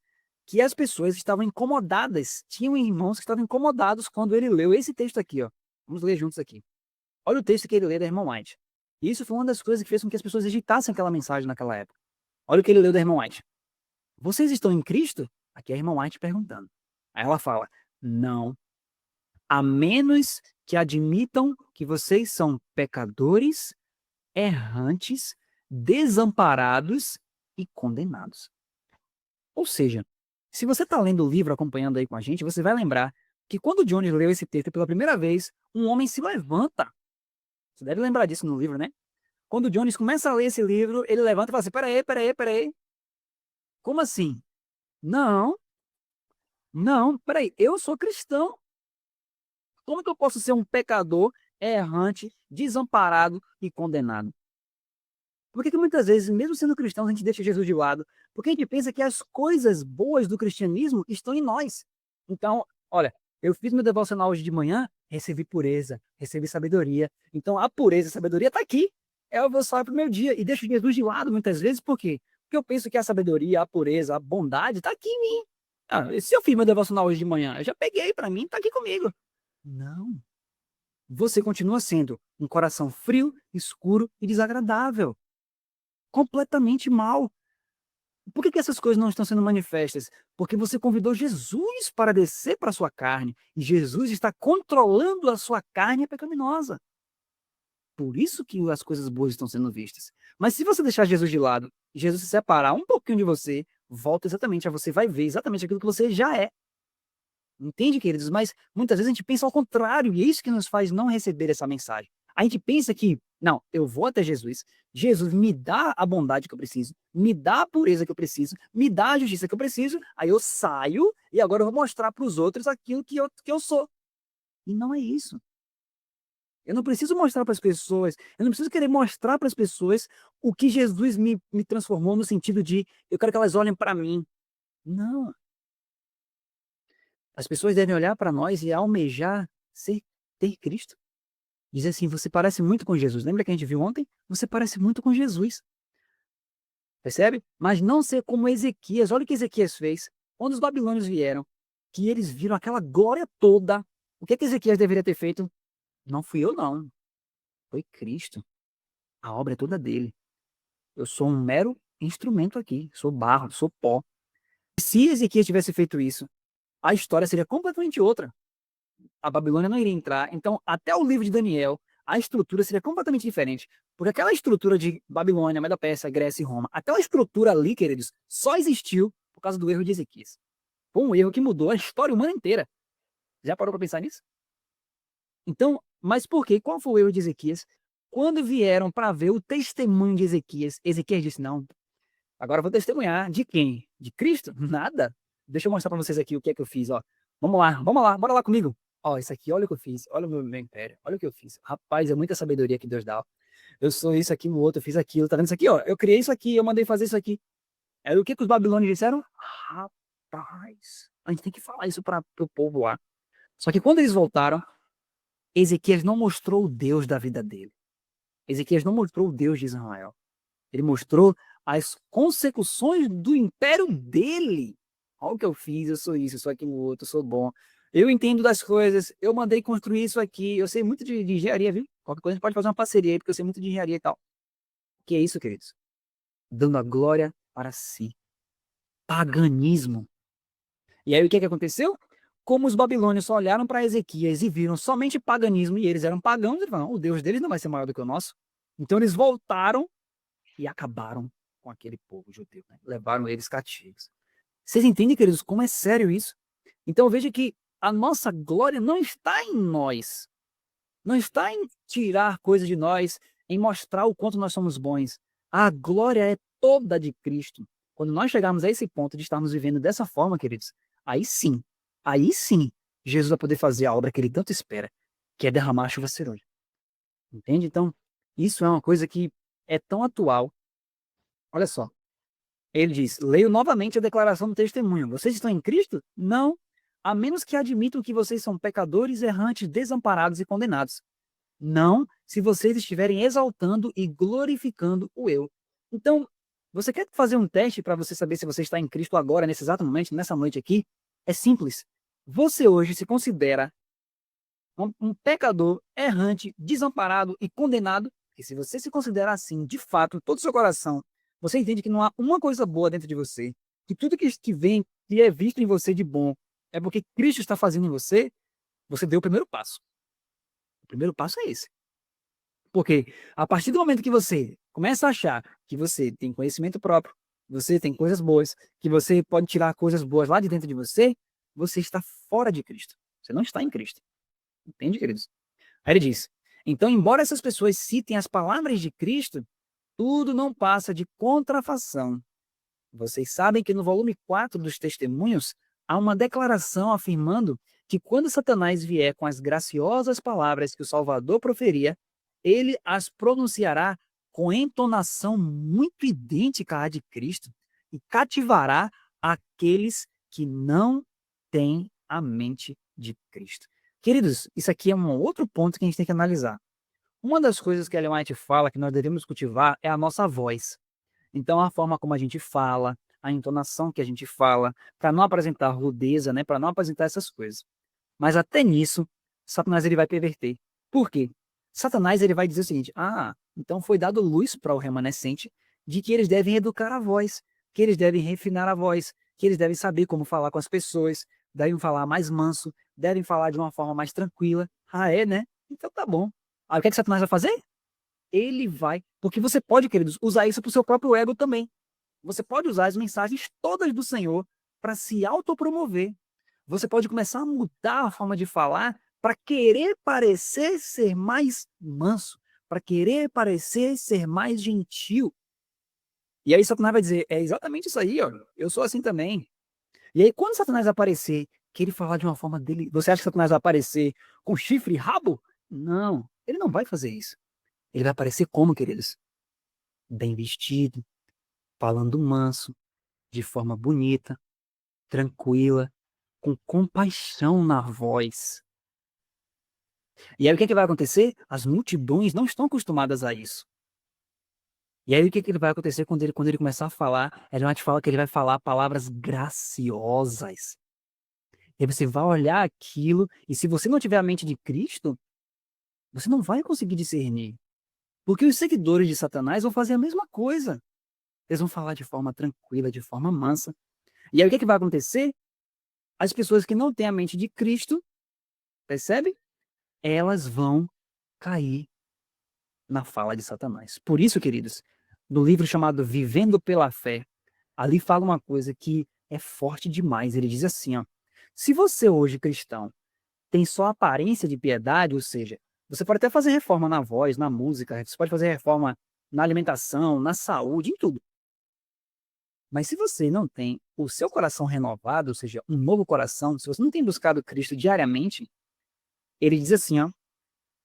que as pessoas estavam incomodadas, tinham irmãos que estavam incomodados quando ele leu esse texto aqui, ó. Vamos ler juntos aqui. Olha o texto que ele lê da irmã White. E isso foi uma das coisas que fez com que as pessoas rejeitassem aquela mensagem naquela época. Olha o que ele leu da irmã White. Vocês estão em Cristo? Aqui é a irmã White perguntando. Aí ela fala, não, a menos que admitam que vocês são pecadores, errantes, desamparados e condenados. Ou seja, se você está lendo o livro, acompanhando aí com a gente, você vai lembrar que quando Jones leu esse texto pela primeira vez, um homem se levanta. Você deve lembrar disso no livro, né? Quando Jones começa a ler esse livro, ele levanta e fala assim, peraí. Como assim? Não, não, peraí, eu sou cristão. Como que eu posso ser um pecador, errante, desamparado e condenado? Por que muitas vezes, mesmo sendo cristãos, a gente deixa Jesus de lado? Porque a gente pensa que as coisas boas do cristianismo estão em nós. Então, olha, eu fiz meu devocional hoje de manhã, recebi pureza, recebi sabedoria. Então, a pureza e a sabedoria está aqui. É o meu salário para o meu dia. E deixo Jesus de lado muitas vezes, por quê? Porque eu penso que a sabedoria, a pureza, a bondade está aqui em mim. Ah, se eu fiz meu devocional hoje de manhã, eu já peguei para mim, está aqui comigo. Não. Você continua sendo um coração frio, escuro e desagradável. Completamente mal. Por que essas coisas não estão sendo manifestas? Porque você convidou Jesus para descer para a sua carne. E Jesus está controlando a sua carne pecaminosa. Por isso que as coisas boas estão sendo vistas. Mas se você deixar Jesus de lado, e Jesus se separar um pouquinho de você, volta exatamente a você, vai ver exatamente aquilo que você já é. Entende, queridos? Mas muitas vezes a gente pensa ao contrário, e é isso que nos faz não receber essa mensagem. A gente pensa que, não, eu vou até Jesus, Jesus me dá a bondade que eu preciso, me dá a pureza que eu preciso, me dá a justiça que eu preciso, aí eu saio e agora eu vou mostrar para os outros aquilo que eu sou. E não é isso. Eu não preciso mostrar para as pessoas, eu não preciso querer mostrar para as pessoas o que Jesus me transformou no sentido de eu quero que elas olhem para mim. Não. As pessoas devem olhar para nós e almejar ter Cristo. Dizer assim, você parece muito com Jesus. Lembra que a gente viu ontem? Você parece muito com Jesus. Percebe? Mas não ser como Ezequias. Olha o que Ezequias fez. Quando os babilônios vieram, que eles viram aquela glória toda, o que é que Ezequias deveria ter feito? Não fui eu, não. Foi Cristo. A obra é toda dele. Eu sou um mero instrumento aqui. Sou barro, sou pó. Se Ezequias tivesse feito isso, a história seria completamente outra. A Babilônia não iria entrar. Então, até o livro de Daniel, a estrutura seria completamente diferente. Porque aquela estrutura de Babilônia, Medo-Pérsia, Grécia e Roma, aquela estrutura ali, queridos, só existiu por causa do erro de Ezequias. Foi um erro que mudou a história humana inteira. Já parou para pensar nisso? Então, mas por quê? Qual foi o erro de Ezequias? Quando vieram para ver o testemunho de Ezequias, Ezequias disse: não, agora eu vou testemunhar. De quem? De Cristo? Nada. Deixa eu mostrar para vocês aqui o que é que eu fiz, ó. Vamos lá, bora lá comigo. Ó, isso aqui, olha o que eu fiz, olha o meu império, olha o que eu fiz. Rapaz, é muita sabedoria que Deus dá. Ó. Eu sou isso, aqui, o outro, eu fiz aquilo, tá vendo isso aqui, ó? Eu criei isso aqui, eu mandei fazer isso aqui. Era o que os babilônios disseram? Rapaz, a gente tem que falar isso para o povo lá. Só que quando eles voltaram, Ezequias não mostrou o Deus da vida dele. Ezequias não mostrou o Deus de Israel. Ele mostrou as consecuções do império dele. Olha o que eu fiz, eu sou isso, eu sou aquilo outro, eu sou bom. Eu entendo das coisas, eu mandei construir isso aqui, eu sei muito de engenharia, viu? Qualquer coisa a gente pode fazer uma parceria aí, porque eu sei muito de engenharia e tal. Que é isso, queridos? Dando a glória para si. Paganismo. E aí o que aconteceu? Como os babilônios só olharam para Ezequias e viram somente paganismo e eles eram pagãos, eles falaram, o Deus deles não vai ser maior do que o nosso. Então eles voltaram e acabaram com aquele povo judeu, né? Levaram eles cativos. Vocês entendem, queridos, como é sério isso? Então veja que a nossa glória não está em nós, não está em tirar coisas de nós, em mostrar o quanto nós somos bons. A glória é toda de Cristo. Quando nós chegarmos a esse ponto de estarmos vivendo dessa forma, queridos, aí sim, Jesus vai poder fazer a obra que ele tanto espera, que é derramar a chuva serôdia. Entende? Então, isso é uma coisa que é tão atual. Olha só, ele diz, leio novamente a declaração do testemunho. Vocês estão em Cristo? Não, a menos que admitam que vocês são pecadores, errantes, desamparados e condenados. Não, se vocês estiverem exaltando e glorificando o eu. Então, você quer fazer um teste para você saber se você está em Cristo agora, nesse exato momento, nessa noite aqui? É simples. Você hoje se considera um pecador, errante, desamparado e condenado? E se você se considera assim, de fato, em todo o seu coração, você entende que não há uma coisa boa dentro de você, que tudo que vem, que é visto em você de bom, é porque Cristo está fazendo em você, você deu o primeiro passo. O primeiro passo é esse. Porque a partir do momento que você começa a achar que você tem conhecimento próprio, você tem coisas boas, que você pode tirar coisas boas lá de dentro de você, você está fora de Cristo. Você não está em Cristo. Entende, queridos? Aí ele diz: então, embora essas pessoas citem as palavras de Cristo, tudo não passa de contrafação. Vocês sabem que no volume 4 dos Testemunhos há uma declaração afirmando que quando Satanás vier com as graciosas palavras que o Salvador proferia, ele as pronunciará com entonação muito idêntica à de Cristo e cativará aqueles que não têm a mente de Cristo. Queridos, isso aqui é um outro ponto que a gente tem que analisar. Uma das coisas que a Ellen White fala que nós devemos cultivar é a nossa voz. Então, a forma como a gente fala, a entonação que a gente fala, para não apresentar rudeza, né, para não apresentar essas coisas. Mas até nisso, Satanás ele vai perverter. Por quê? Satanás ele vai dizer o seguinte: então foi dado luz para o remanescente de que eles devem educar a voz, que eles devem refinar a voz, que eles devem saber como falar com as pessoas, devem falar mais manso, devem falar de uma forma mais tranquila. Ah, é, né? Então tá bom. Aí o que é que Satanás vai fazer? Ele vai, porque você pode, queridos, usar isso para o seu próprio ego também. Você pode usar as mensagens todas do Senhor para se autopromover. Você pode começar a mudar a forma de falar para querer parecer ser mais manso, para querer parecer ser mais gentil. E aí Satanás vai dizer, é exatamente isso aí, ó. Eu sou assim também. E aí quando Satanás aparecer, que ele falar de uma forma dele, você acha que Satanás vai aparecer com chifre e rabo? Não, ele não vai fazer isso. Ele vai aparecer como, queridos? Bem vestido, falando manso, de forma bonita, tranquila, com compaixão na voz. E aí o que vai acontecer? As multidões não estão acostumadas a isso. E aí o que vai acontecer quando ele começar a falar? Ele vai te falar que ele vai falar palavras graciosas. E aí você vai olhar aquilo, e se você não tiver a mente de Cristo, você não vai conseguir discernir. Porque os seguidores de Satanás vão fazer a mesma coisa. Eles vão falar de forma tranquila, de forma mansa. E aí o que vai acontecer? As pessoas que não têm a mente de Cristo, percebe? Elas vão cair na fala de Satanás. Por isso, queridos, no livro chamado Vivendo pela Fé, ali fala uma coisa que é forte demais. Ele diz assim, ó: se você hoje, cristão, tem só aparência de piedade, ou seja, você pode até fazer reforma na voz, na música, você pode fazer reforma na alimentação, na saúde, em tudo. Mas se você não tem o seu coração renovado, ou seja, um novo coração, se você não tem buscado Cristo diariamente, ele diz assim, ó: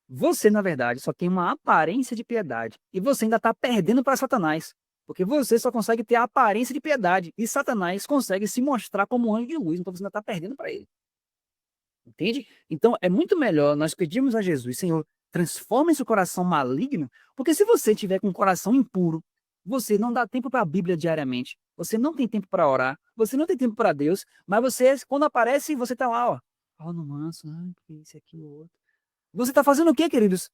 você, na verdade, só tem uma aparência de piedade. E você ainda está perdendo para Satanás. Porque você só consegue ter a aparência de piedade. E Satanás consegue se mostrar como um anjo de luz. Então você ainda está perdendo para ele. Entende? Então é muito melhor nós pedirmos a Jesus: Senhor, transforma esse coração maligno. Porque se você tiver com um coração impuro, você não dá tempo para a Bíblia diariamente. Você não tem tempo para orar. Você não tem tempo para Deus. Mas você, quando aparece, você está lá, ó. Ó, no manso, porque isso, aquilo, outro. Você está fazendo o quê, queridos?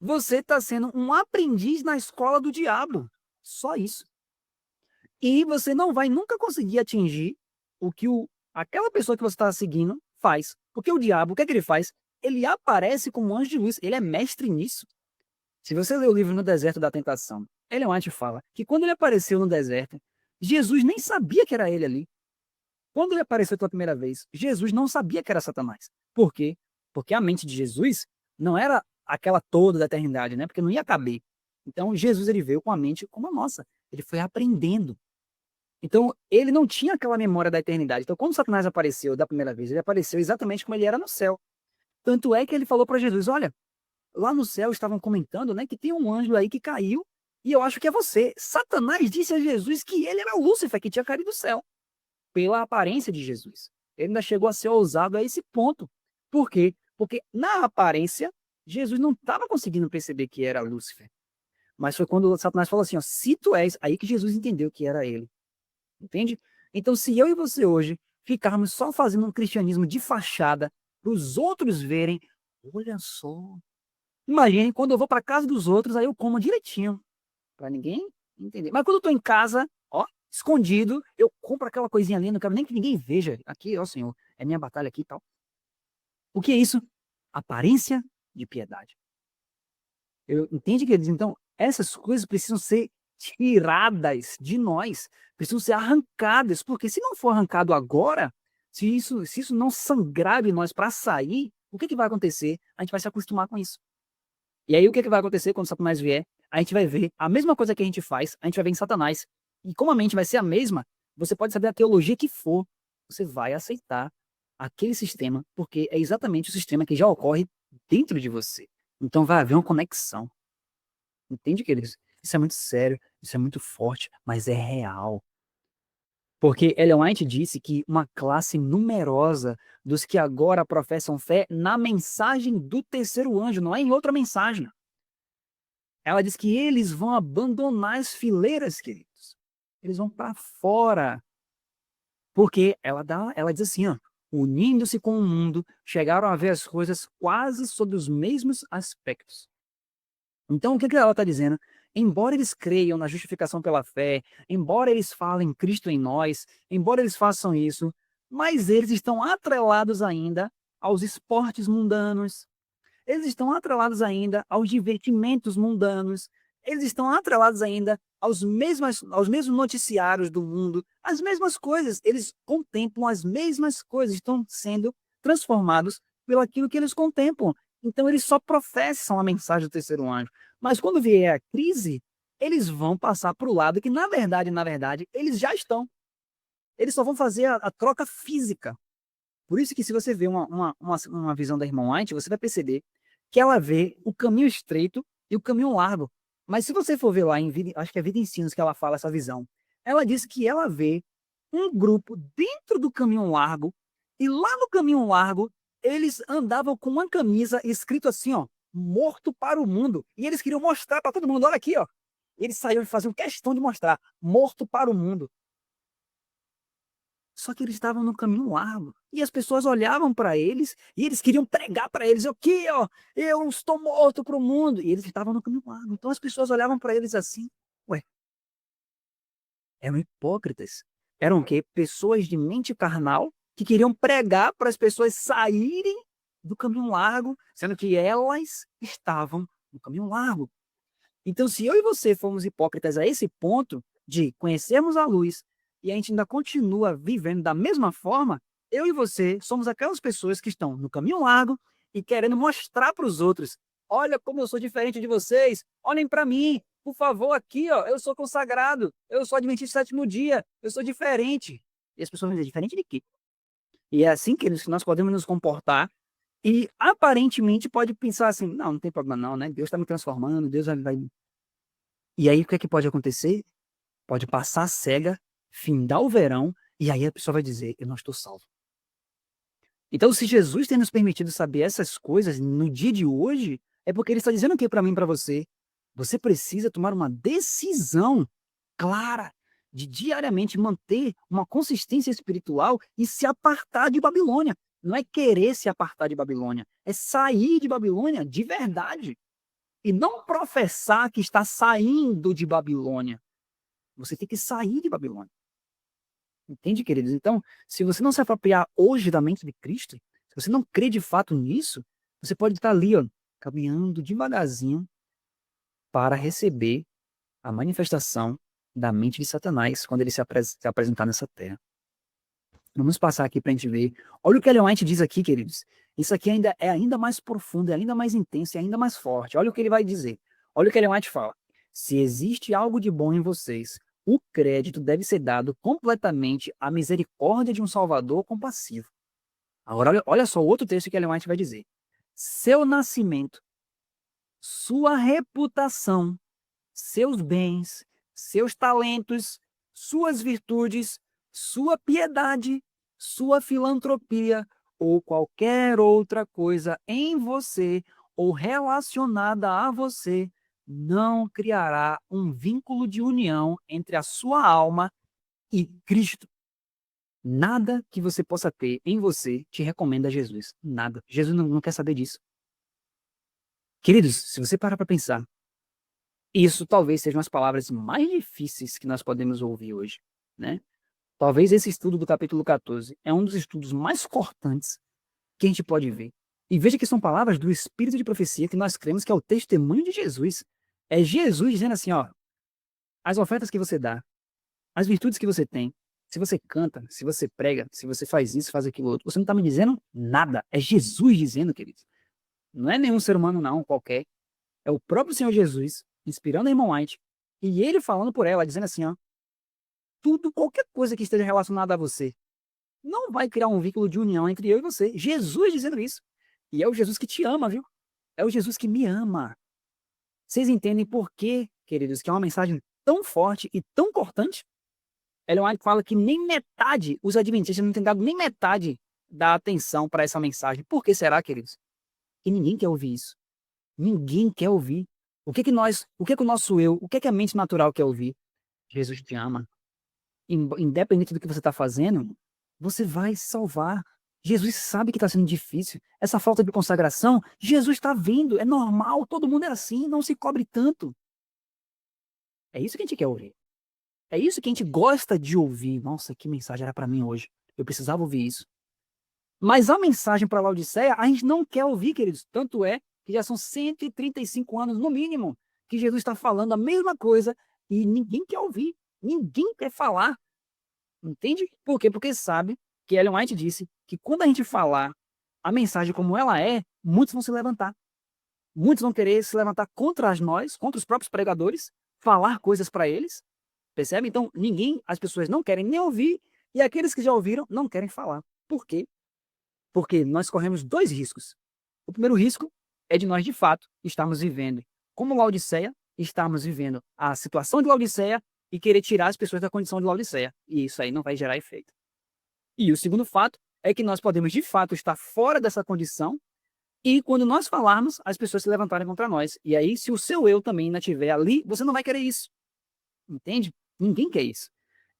Você está sendo um aprendiz na escola do diabo. Só isso. E você não vai nunca conseguir atingir o que aquela pessoa que você está seguindo faz. Porque o diabo, o que é que ele faz? Ele aparece como um anjo de luz. Ele é mestre nisso. Se você ler o livro No Deserto da Tentação, Ellen White fala que quando ele apareceu no deserto, Jesus nem sabia que era ele ali. Quando ele apareceu pela primeira vez, Jesus não sabia que era Satanás. Por quê? Porque a mente de Jesus não era aquela toda da eternidade, né? Porque não ia caber. Então, Jesus ele veio com a mente como a nossa. Ele foi aprendendo. Então, ele não tinha aquela memória da eternidade. Então, quando Satanás apareceu da primeira vez, ele apareceu exatamente como ele era no céu. Tanto é que ele falou para Jesus: olha, lá no céu estavam comentando, né, que tem um anjo aí que caiu e eu acho que é você. Satanás disse a Jesus que ele era Lúcifer, que tinha caído do céu pela aparência de Jesus. Ele ainda chegou a ser ousado a esse ponto. Por quê? Porque na aparência, Jesus não estava conseguindo perceber que era Lúcifer. Mas foi quando Satanás falou assim, ó: se tu és, aí que Jesus entendeu que era ele. Entende? Então, se eu e você hoje ficarmos só fazendo um cristianismo de fachada para os outros verem, olha só. Imagine quando eu vou para casa dos outros, aí eu como direitinho, para ninguém entender. Mas quando eu estou em casa, ó, escondido, eu compro aquela coisinha ali, não quero nem que ninguém veja. Aqui, ó, Senhor, é minha batalha aqui e tal. O que é isso? Aparência de piedade. Entende, queridos? Então, essas coisas precisam ser tiradas de nós, precisam ser arrancadas, porque se não for arrancado agora, se isso não sangrar de nós para sair, o que vai acontecer? A gente vai se acostumar com isso. E aí o que vai acontecer quando Satanás vier? A gente vai ver a mesma coisa que a gente faz, a gente vai ver em Satanás. E como a mente vai ser a mesma, você pode saber a teologia que for, você vai aceitar aquele sistema, porque é exatamente o sistema que já ocorre dentro de você. Então vai haver uma conexão. Entende, queridos? Isso é muito sério, isso é muito forte, mas é real. Porque Ellen White disse que uma classe numerosa dos que agora professam fé na mensagem do terceiro anjo, não é em outra mensagem. Ela diz que eles vão abandonar as fileiras, queridos. Eles vão para fora. Porque ela diz assim, ó: unindo-se com o mundo, chegaram a ver as coisas quase sob os mesmos aspectos. Então, o que ela está dizendo? Embora eles creiam na justificação pela fé, embora eles falem Cristo em nós, embora eles façam isso, mas eles estão atrelados ainda aos esportes mundanos, eles estão atrelados ainda aos divertimentos mundanos, eles estão atrelados ainda aos mesmos noticiários do mundo, as mesmas coisas, eles contemplam as mesmas coisas, estão sendo transformados pelo aquilo que eles contemplam. Então eles só professam a mensagem do terceiro anjo. Mas quando vier a crise, eles vão passar para o lado que, na verdade, eles já estão. Eles só vão fazer a troca física. Por isso que se você vê uma visão da irmã White, você vai perceber que ela vê o caminho estreito e o caminho largo. Mas se você for ver lá, acho que é Vida em Ensinos que ela fala essa visão, ela diz que ela vê um grupo dentro do caminho largo, e lá no caminho largo, eles andavam com uma camisa escrito assim, ó: morto para o mundo. E eles queriam mostrar para todo mundo: olha aqui, ó. Eles saíram e faziam questão de mostrar: morto para o mundo. Só que eles estavam no caminho largo. E as pessoas olhavam para eles e eles queriam pregar para eles: aqui, ó, eu estou morto para o mundo. E eles estavam no caminho largo. Então as pessoas olhavam para eles assim: ué, eram hipócritas. Eram o quê? Pessoas de mente carnal que queriam pregar para as pessoas saírem do caminho largo, sendo que elas estavam no caminho largo. Então, se eu e você fomos hipócritas a esse ponto de conhecermos a luz e a gente ainda continua vivendo da mesma forma, eu e você somos aquelas pessoas que estão no caminho largo e querendo mostrar para os outros: olha como eu sou diferente de vocês, olhem para mim, por favor, aqui, ó, eu sou consagrado, eu sou adventista do sétimo dia, eu sou diferente. E as pessoas vão dizer: diferente de quê? E é assim que nós podemos nos comportar e aparentemente pode pensar assim: não, não tem problema não, né? Deus está me transformando, Deus vai. E aí o que é que pode acontecer? Pode passar cega, findar o verão, e aí a pessoa vai dizer: eu não estou salvo. Então, se Jesus tem nos permitido saber essas coisas no dia de hoje, é porque ele está dizendo o que para mim e para você? Você precisa tomar uma decisão clara de diariamente manter uma consistência espiritual e se apartar de Babilônia. Não é querer se apartar de Babilônia, é sair de Babilônia de verdade. E não professar que está saindo de Babilônia. Você tem que sair de Babilônia. Entende, queridos? Então, se você não se apropriar hoje da mente de Cristo, se você não crê de fato nisso, você pode estar ali, ó, caminhando devagarzinho para receber a manifestação da mente de Satanás quando ele se apresentar nessa terra. Vamos passar aqui para a gente ver. Olha o que Ellen White diz aqui, queridos. Isso aqui é ainda mais profundo, é ainda mais intenso, é ainda mais forte. Olha o que ele vai dizer. Olha o que Ellen White fala. Se existe algo de bom em vocês, o crédito deve ser dado completamente à misericórdia de um Salvador compassivo. Agora, olha só o outro texto que Ellen White vai dizer. Seu nascimento, sua reputação, seus bens, seus talentos, suas virtudes, sua piedade, sua filantropia ou qualquer outra coisa em você ou relacionada a você não criará um vínculo de união entre a sua alma e Cristo. Nada que você possa ter em você te recomenda Jesus. Nada. Jesus não quer saber disso. Queridos, se você parar para pensar, isso talvez sejam as palavras mais difíceis que nós podemos ouvir hoje, né? Talvez esse estudo do capítulo 14 é um dos estudos mais cortantes que a gente pode ver. E veja que são palavras do Espírito de profecia que nós cremos que é o testemunho de Jesus. É Jesus dizendo assim, ó, as ofertas que você dá, as virtudes que você tem, se você canta, se você prega, se você faz isso, faz aquilo outro, você não está me dizendo nada. É Jesus dizendo, queridos. Não é nenhum ser humano não, qualquer. É o próprio Senhor Jesus, inspirando a irmã White, e ele falando por ela, dizendo assim, ó, tudo, qualquer coisa que esteja relacionada a você, não vai criar um vínculo de união entre eu e você. Jesus dizendo isso. E é o Jesus que te ama, viu? É o Jesus que me ama. Vocês entendem por quê, queridos, que é uma mensagem tão forte e tão cortante? Ellen White fala que nem metade, os adventistas não têm dado nem metade da atenção para essa mensagem. Por que será, queridos? Que ninguém quer ouvir isso. Ninguém quer ouvir. O que que o nosso eu, o que que a mente natural quer ouvir? Jesus te ama. Independente do que você está fazendo, você vai se salvar. Jesus sabe que está sendo difícil. Essa falta de consagração, Jesus está vendo, é normal, todo mundo é assim, não se cobre tanto. É isso que a gente quer ouvir. É isso que a gente gosta de ouvir. Nossa, que mensagem era para mim hoje. Eu precisava ouvir isso. Mas a mensagem para Laodiceia, a gente não quer ouvir, queridos. Tanto é que já são 135 anos, no mínimo, que Jesus está falando a mesma coisa e ninguém quer ouvir. Ninguém quer falar. Entende? Por quê? Porque sabe que Ellen White disse que quando a gente falar a mensagem como ela é, muitos vão se levantar. Muitos vão querer se levantar contra nós, contra os próprios pregadores, falar coisas para eles. Percebe? Então, as pessoas não querem nem ouvir e aqueles que já ouviram não querem falar. Por quê? Porque nós corremos dois riscos. O primeiro risco é de nós, de fato, estarmos vivendo como Laodiceia, estarmos vivendo a situação de Laodiceia e querer tirar as pessoas da condição de Laodiceia. E isso aí não vai gerar efeito. E o segundo fato é que nós podemos, de fato, estar fora dessa condição e quando nós falarmos, as pessoas se levantarem contra nós. E aí, se o seu eu também ainda estiver ali, você não vai querer isso. Entende? Ninguém quer isso.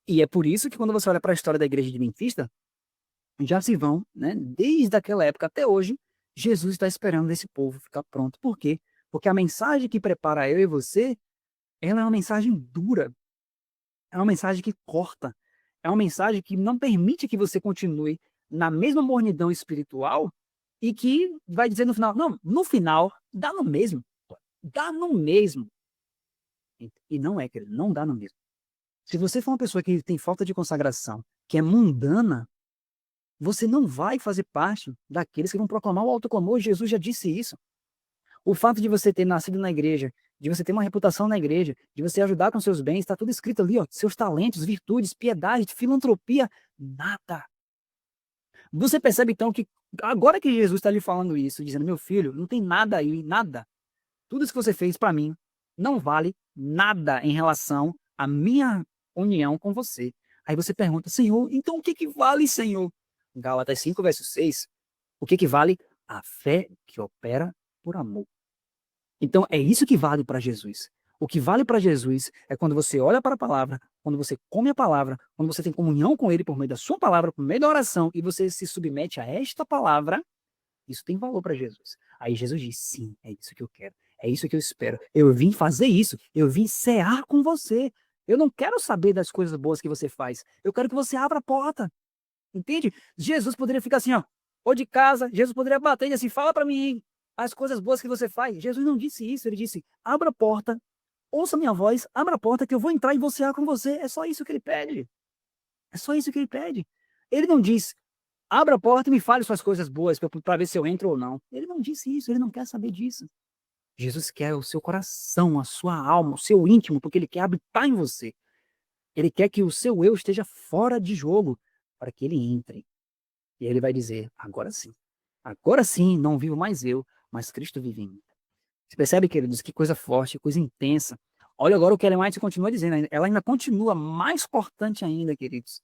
E é por isso que quando você olha para a história da igreja adventista, já se vão, né, desde aquela época até hoje, Jesus está esperando esse povo ficar pronto. Por quê? Porque a mensagem que prepara eu e você, ela é uma mensagem dura. É uma mensagem que corta. É uma mensagem que não permite que você continue na mesma mornidão espiritual e que vai dizer no final, não, no final, dá no mesmo. Dá no mesmo. E não é, querido, não dá no mesmo. Se você for uma pessoa que tem falta de consagração, que é mundana, você não vai fazer parte daqueles que vão proclamar o autoclamor. Jesus já disse isso. O fato de você ter nascido na igreja, de você ter uma reputação na igreja, de você ajudar com seus bens, está tudo escrito ali, ó, seus talentos, virtudes, piedade, filantropia, nada. Você percebe então que agora que Jesus está lhe falando isso, dizendo, meu filho, não tem nada aí, nada. Tudo isso que você fez para mim não vale nada em relação à minha união com você. Aí você pergunta, Senhor, então o que que vale, Senhor? Gálatas 5, verso 6, o que que vale? A fé que opera por amor. Então é isso que vale para Jesus. O que vale para Jesus é quando você olha para a palavra, quando você come a palavra, quando você tem comunhão com ele por meio da sua palavra, por meio da oração, e você se submete a esta palavra, isso tem valor para Jesus. Aí Jesus diz, sim, é isso que eu quero, é isso que eu espero. Eu vim fazer isso, eu vim cear com você. Eu não quero saber das coisas boas que você faz, eu quero que você abra a porta, entende? Jesus poderia ficar assim, ó, ou de casa, Jesus poderia bater e dizer assim, fala para mim as coisas boas que você faz. Jesus não disse isso, ele disse, abra a porta, ouça minha voz, abra a porta que eu vou entrar e vou cear com você. É só isso que ele pede. É só isso que ele pede. Ele não diz, abra a porta e me fale suas coisas boas para ver se eu entro ou não. Ele não disse isso, ele não quer saber disso. Jesus quer o seu coração, a sua alma, o seu íntimo, porque ele quer habitar em você. Ele quer que o seu eu esteja fora de jogo para que ele entre. E aí ele vai dizer, agora sim, não vivo mais eu, mas Cristo vive em mim. Você percebe, queridos, que coisa forte, coisa intensa. Olha agora o que Ellen White continua dizendo, ela ainda continua mais importante ainda, queridos,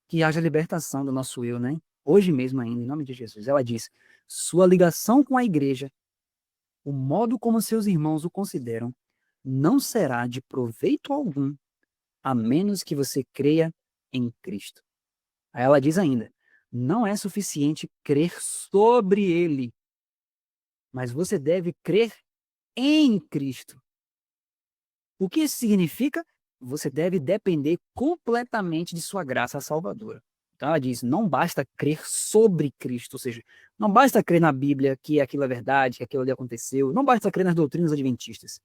que haja libertação do nosso eu, né? Hoje mesmo ainda, em nome de Jesus. Ela diz, sua ligação com a igreja, o modo como seus irmãos o consideram, não será de proveito algum, a menos que você creia em Cristo. Aí ela diz ainda, não é suficiente crer sobre ele, mas você deve crer em Cristo. O que isso significa? Você deve depender completamente de sua graça salvadora. Então ela diz, não basta crer sobre Cristo, ou seja, não basta crer na Bíblia que aquilo é verdade, que aquilo ali aconteceu, não basta crer nas doutrinas adventistas.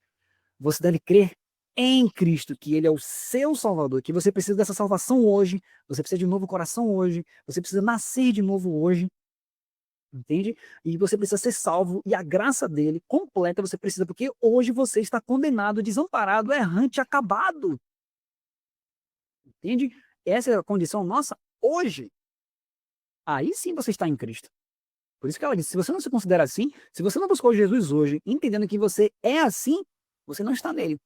Você deve crer em Cristo, que ele é o seu salvador, que você precisa dessa salvação hoje, você precisa de um novo coração hoje, você precisa nascer de novo hoje, entende? E você precisa ser salvo, e a graça dele completa você precisa, porque hoje você está condenado, desamparado, errante, acabado, entende? Essa é a condição nossa hoje. Aí sim você está em Cristo. Por isso que ela disse, se você não se considera assim, se você não buscou Jesus hoje, entendendo que você é assim, você não está nele.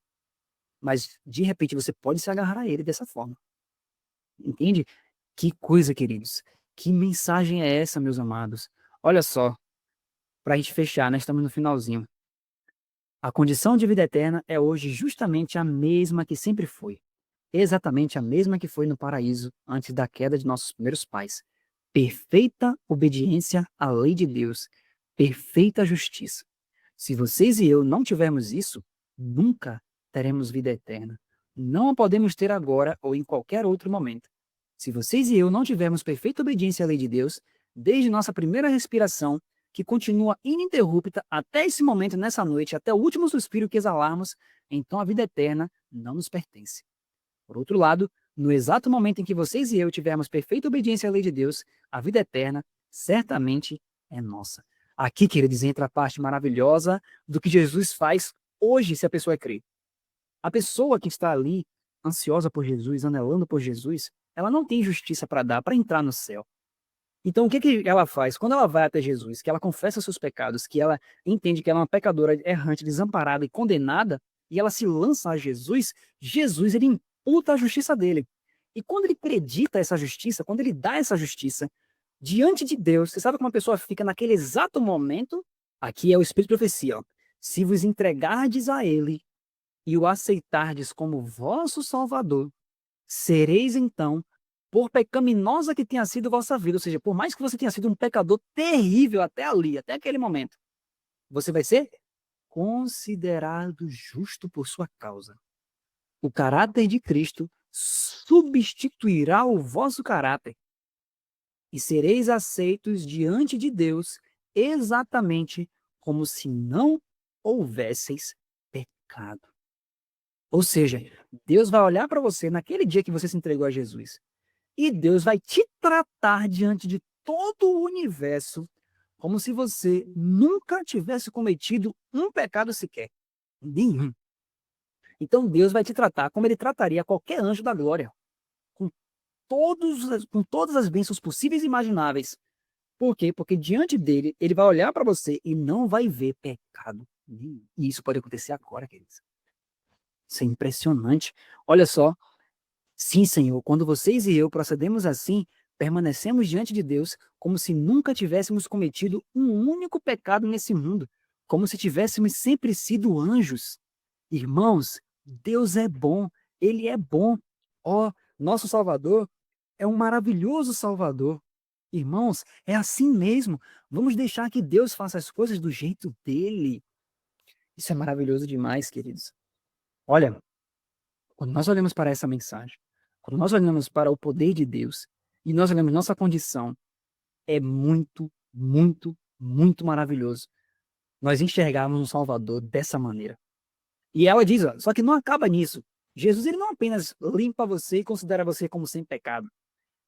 Mas, de repente, você pode se agarrar a ele dessa forma. Entende? Que coisa, queridos. Que mensagem é essa, meus amados? Olha só, para a gente fechar, nós estamos no finalzinho. A condição de vida eterna é hoje justamente a mesma que sempre foi. Exatamente a mesma que foi no paraíso antes da queda de nossos primeiros pais. Perfeita obediência à lei de Deus. Perfeita justiça. Se vocês e eu não tivermos isso, nunca teremos vida eterna. Não a podemos ter agora ou em qualquer outro momento. Se vocês e eu não tivermos perfeita obediência à lei de Deus, desde nossa primeira respiração, que continua ininterrupta até esse momento, nessa noite, até o último suspiro que exalarmos, então a vida eterna não nos pertence. Por outro lado, no exato momento em que vocês e eu tivermos perfeita obediência à lei de Deus, a vida eterna certamente é nossa. Aqui, queridos, entra a parte maravilhosa do que Jesus faz hoje, se a pessoa crê. A pessoa que está ali, ansiosa por Jesus, anelando por Jesus, ela não tem justiça para dar, para entrar no céu. Então, o que que ela faz? Quando ela vai até Jesus, que ela confessa seus pecados, que ela entende que ela é uma pecadora errante, desamparada e condenada, e ela se lança a Jesus, Jesus ele imputa a justiça dele. E quando ele acredita essa justiça, quando ele dá essa justiça diante de Deus, você sabe como uma pessoa fica naquele exato momento? Aqui é o Espírito de Profecia, ó. Se vos entregardes a ele e o aceitardes como vosso Salvador, sereis então, por pecaminosa que tenha sido vossa vida, ou seja, por mais que você tenha sido um pecador terrível até ali, até aquele momento, você vai ser considerado justo por sua causa. O caráter de Cristo substituirá o vosso caráter e sereis aceitos diante de Deus exatamente como se não houvesseis pecado. Ou seja, Deus vai olhar para você naquele dia que você se entregou a Jesus. E Deus vai te tratar diante de todo o universo como se você nunca tivesse cometido um pecado sequer. Nenhum. Então Deus vai te tratar como ele trataria qualquer anjo da glória, com com todas as bênçãos possíveis e imagináveis. Por quê? Porque diante dele, ele vai olhar para você e não vai ver pecado nenhum. E isso pode acontecer agora, queridos. Isso é impressionante. Olha só, sim, Senhor, quando vocês e eu procedemos assim, permanecemos diante de Deus como se nunca tivéssemos cometido um único pecado nesse mundo, como se tivéssemos sempre sido anjos. Irmãos, Deus é bom, Ele é bom. Ó, nosso Salvador é um maravilhoso Salvador. Irmãos, é assim mesmo. Vamos deixar que Deus faça as coisas do jeito dele. Isso é maravilhoso demais, queridos. Olha, quando nós olhamos para essa mensagem, quando nós olhamos para o poder de Deus e nós olhamos nossa condição, é muito, muito, muito maravilhoso nós enxergarmos um Salvador dessa maneira. E ela diz, ó, só que não acaba nisso. Jesus ele não apenas limpa você e considera você como sem pecado.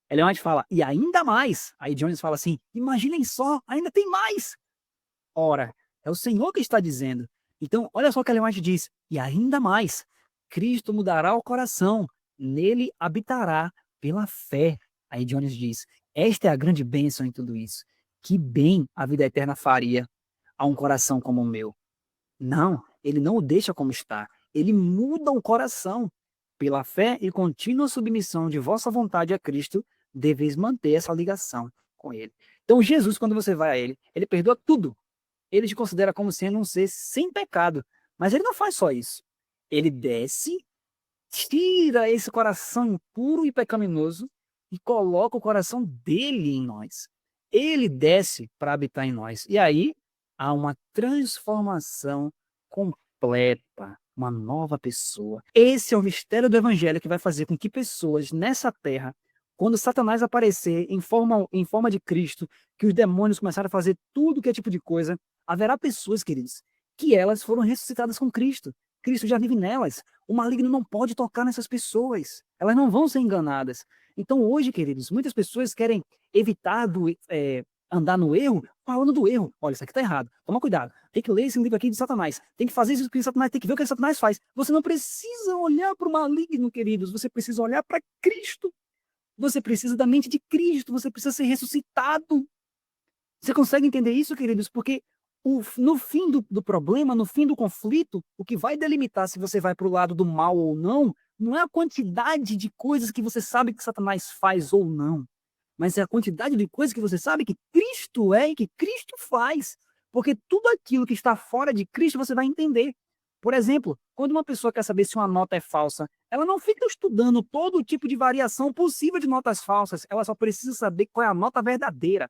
Ellen White fala, e ainda mais. Aí Jones fala assim, imaginem só, ainda tem mais. Ora, é o Senhor que está dizendo. Então, olha só o que Ellen White diz, e ainda mais. Cristo mudará o coração, nele habitará pela fé. Aí Jones diz, esta é a grande bênção em tudo isso. Que bem a vida eterna faria a um coração como o meu. Não, ele não o deixa como está. Ele muda o coração. Pela fé e contínua submissão de vossa vontade a Cristo, deveis manter essa ligação com ele. Então, Jesus, quando você vai a ele, ele perdoa tudo. Ele te considera como sendo um ser sem pecado. Mas ele não faz só isso. Ele desce, tira esse coração impuro e pecaminoso e coloca o coração dele em nós. Ele desce para habitar em nós. E aí há uma transformação completa, uma nova pessoa. Esse é o mistério do evangelho que vai fazer com que pessoas nessa terra, quando Satanás aparecer em forma de Cristo, que os demônios começaram a fazer tudo que é tipo de coisa, haverá pessoas, queridos, que elas foram ressuscitadas com Cristo. Cristo já vive nelas. O maligno não pode tocar nessas pessoas. Elas não vão ser enganadas. Então, hoje, queridos, muitas pessoas querem evitar andar no erro, falando do erro. Olha, isso aqui está errado. Toma cuidado. Tem que ler esse livro aqui de Satanás. Tem que fazer isso que Satanás, tem que ver o que Satanás faz. Você não precisa olhar para o maligno, queridos. Você precisa olhar para Cristo. Você precisa da mente de Cristo. Você precisa ser ressuscitado. Você consegue entender isso, queridos? Porque no fim do problema, no fim do conflito, o que vai delimitar se você vai para o lado do mal ou não é a quantidade de coisas que você sabe que Satanás faz ou não, mas é a quantidade de coisas que você sabe que Cristo é e que Cristo faz. Porque tudo aquilo que está fora de Cristo você vai entender. Por exemplo, quando uma pessoa quer saber se uma nota é falsa, ela não fica estudando todo tipo de variação possível de notas falsas, ela só precisa saber qual é a nota verdadeira.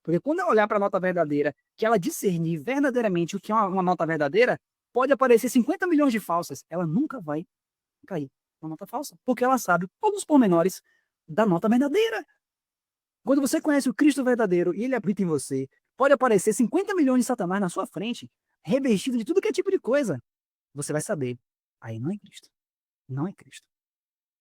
Porque quando ela olhar para a nota verdadeira, que ela discernir verdadeiramente o que é uma nota verdadeira, pode aparecer 50 milhões de falsas. Ela nunca vai cair na nota falsa, porque ela sabe todos os pormenores da nota verdadeira. Quando você conhece o Cristo verdadeiro e ele habita em você, pode aparecer 50 milhões de Satanás na sua frente, revestido de tudo que é tipo de coisa. Você vai saber, aí não é Cristo. Não é Cristo.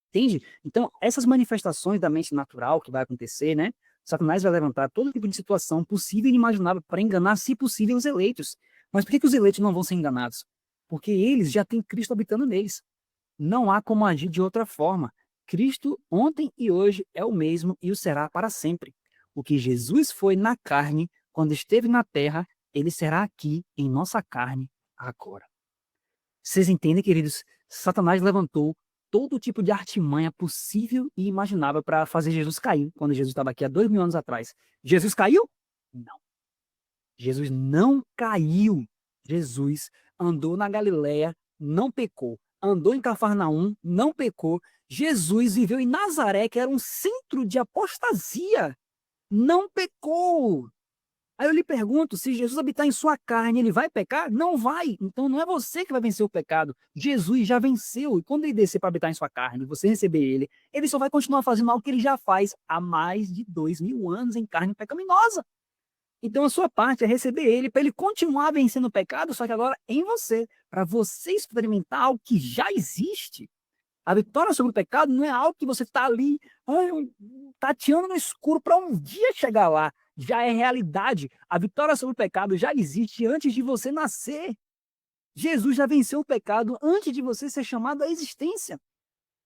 Entende? Então, essas manifestações da mente natural que vai acontecer, né? Satanás vai levantar todo tipo de situação possível e inimaginável para enganar, se possível, os eleitos. Mas por que os eleitos não vão ser enganados? Porque eles já têm Cristo habitando neles. Não há como agir de outra forma. Cristo, ontem e hoje, é o mesmo e o será para sempre. O que Jesus foi na carne, quando esteve na terra, ele será aqui, em nossa carne, agora. Vocês entendem, queridos? Satanás levantou todo tipo de artimanha possível e imaginável para fazer Jesus cair, quando Jesus estava aqui há 2000 anos atrás. Jesus caiu? Não. Jesus não caiu. Jesus andou na Galileia, não pecou. Andou em Cafarnaum, não pecou. Jesus viveu em Nazaré, que era um centro de apostasia, não pecou. Aí eu lhe pergunto, se Jesus habitar em sua carne, ele vai pecar? Não vai. Então não é você que vai vencer o pecado. Jesus já venceu. E quando ele descer para habitar em sua carne, você receber ele, ele só vai continuar fazendo algo que ele já faz há mais de 2000 anos em carne pecaminosa. Então a sua parte é receber ele para ele continuar vencendo o pecado, só que agora em você, para você experimentar algo que já existe. A vitória sobre o pecado não é algo que você está ali tateando no escuro para um dia chegar lá. Já é realidade. A vitória sobre o pecado já existe antes de você nascer. Jesus já venceu o pecado antes de você ser chamado à existência.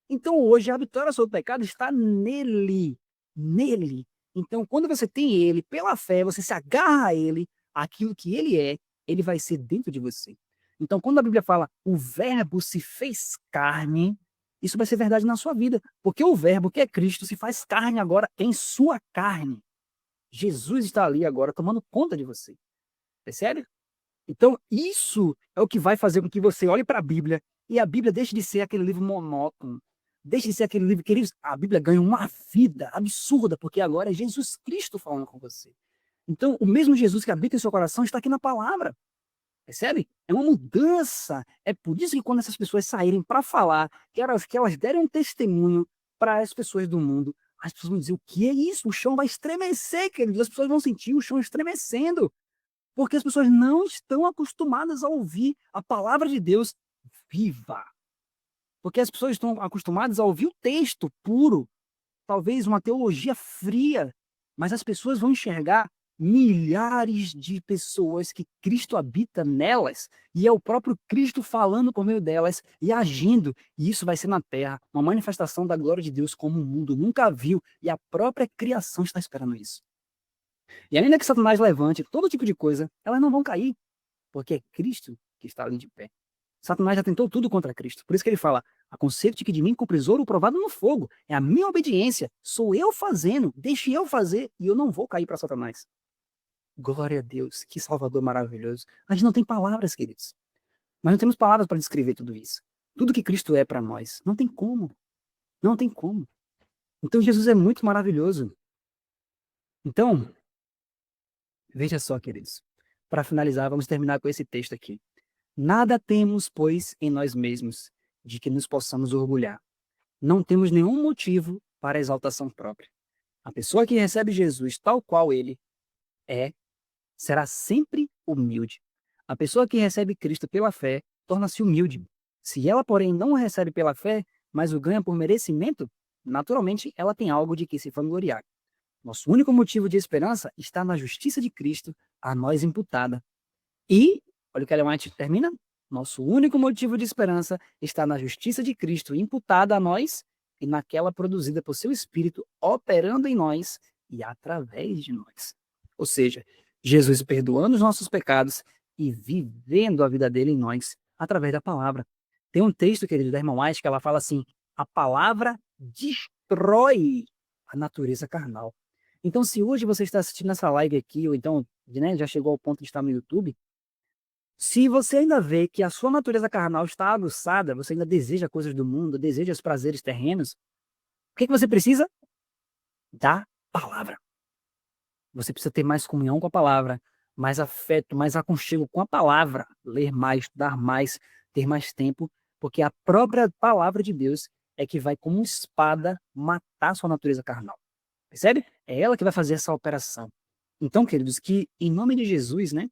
Então hoje a vitória sobre o pecado está nele. Nele. Então quando você tem ele, pela fé, você se agarra a ele, aquilo que ele é, ele vai ser dentro de você. Então quando a Bíblia fala o verbo se fez carne, isso vai ser verdade na sua vida. Porque o verbo que é Cristo se faz carne agora em sua carne. Jesus está ali agora tomando conta de você. Percebe? Então, isso é o que vai fazer com que você olhe para a Bíblia e a Bíblia deixe de ser aquele livro monótono. Deixe de ser aquele livro, queridos, a Bíblia ganha uma vida absurda, porque agora é Jesus Cristo falando com você. Então, o mesmo Jesus que habita em seu coração está aqui na palavra. Percebe? É uma mudança. É por isso que quando essas pessoas saírem para falar, que elas derem um testemunho para as pessoas do mundo, as pessoas vão dizer: o que é isso? O chão vai estremecer, queridos. As pessoas vão sentir o chão estremecendo. Porque as pessoas não estão acostumadas a ouvir a palavra de Deus viva. Porque as pessoas estão acostumadas a ouvir o texto puro, talvez uma teologia fria, mas as pessoas vão enxergar milhares de pessoas que Cristo habita nelas, e é o próprio Cristo falando por meio delas e agindo, e isso vai ser na terra, uma manifestação da glória de Deus como o mundo nunca viu, e a própria criação está esperando isso. E ainda que Satanás levante todo tipo de coisa, elas não vão cair, porque é Cristo que está ali de pé. Satanás já tentou tudo contra Cristo. Por isso que ele fala: aconselho-te que de mim compres ouro provado no fogo. É a minha obediência. Sou eu fazendo. Deixe eu fazer e eu não vou cair para Satanás. Glória a Deus. Que Salvador maravilhoso. A gente não tem palavras, queridos. Mas não temos palavras para descrever tudo isso. Tudo que Cristo é para nós. Não tem como. Não tem como. Então Jesus é muito maravilhoso. Então, veja só, queridos. Para finalizar, vamos terminar com esse texto aqui. Nada temos, pois, em nós mesmos, de que nos possamos orgulhar. Não temos nenhum motivo para exaltação própria. A pessoa que recebe Jesus tal qual ele é, será sempre humilde. A pessoa que recebe Cristo pela fé torna-se humilde. Se ela, porém, não o recebe pela fé, mas o ganha por merecimento, naturalmente ela tem algo de que se vangloriar. Nosso único motivo de esperança está na justiça de Cristo, a nós imputada. E, olha o que Ellen White termina, nosso único motivo de esperança está na justiça de Cristo imputada a nós e naquela produzida por seu Espírito operando em nós e através de nós. Ou seja, Jesus perdoando os nossos pecados e vivendo a vida dele em nós através da palavra. Tem um texto, querido, da irmã White, que ela fala assim: a palavra destrói a natureza carnal. Então, se hoje você está assistindo essa live aqui, ou então já chegou ao ponto de estar no YouTube, se você ainda vê que a sua natureza carnal está aguçada, você ainda deseja coisas do mundo, deseja os prazeres terrenos, o que você precisa? Da palavra. Você precisa ter mais comunhão com a palavra, mais afeto, mais aconchego com a palavra, ler mais, estudar mais, ter mais tempo, porque a própria palavra de Deus é que vai, como espada, matar a sua natureza carnal. Percebe? É ela que vai fazer essa operação. Então, queridos, que em nome de Jesus, né,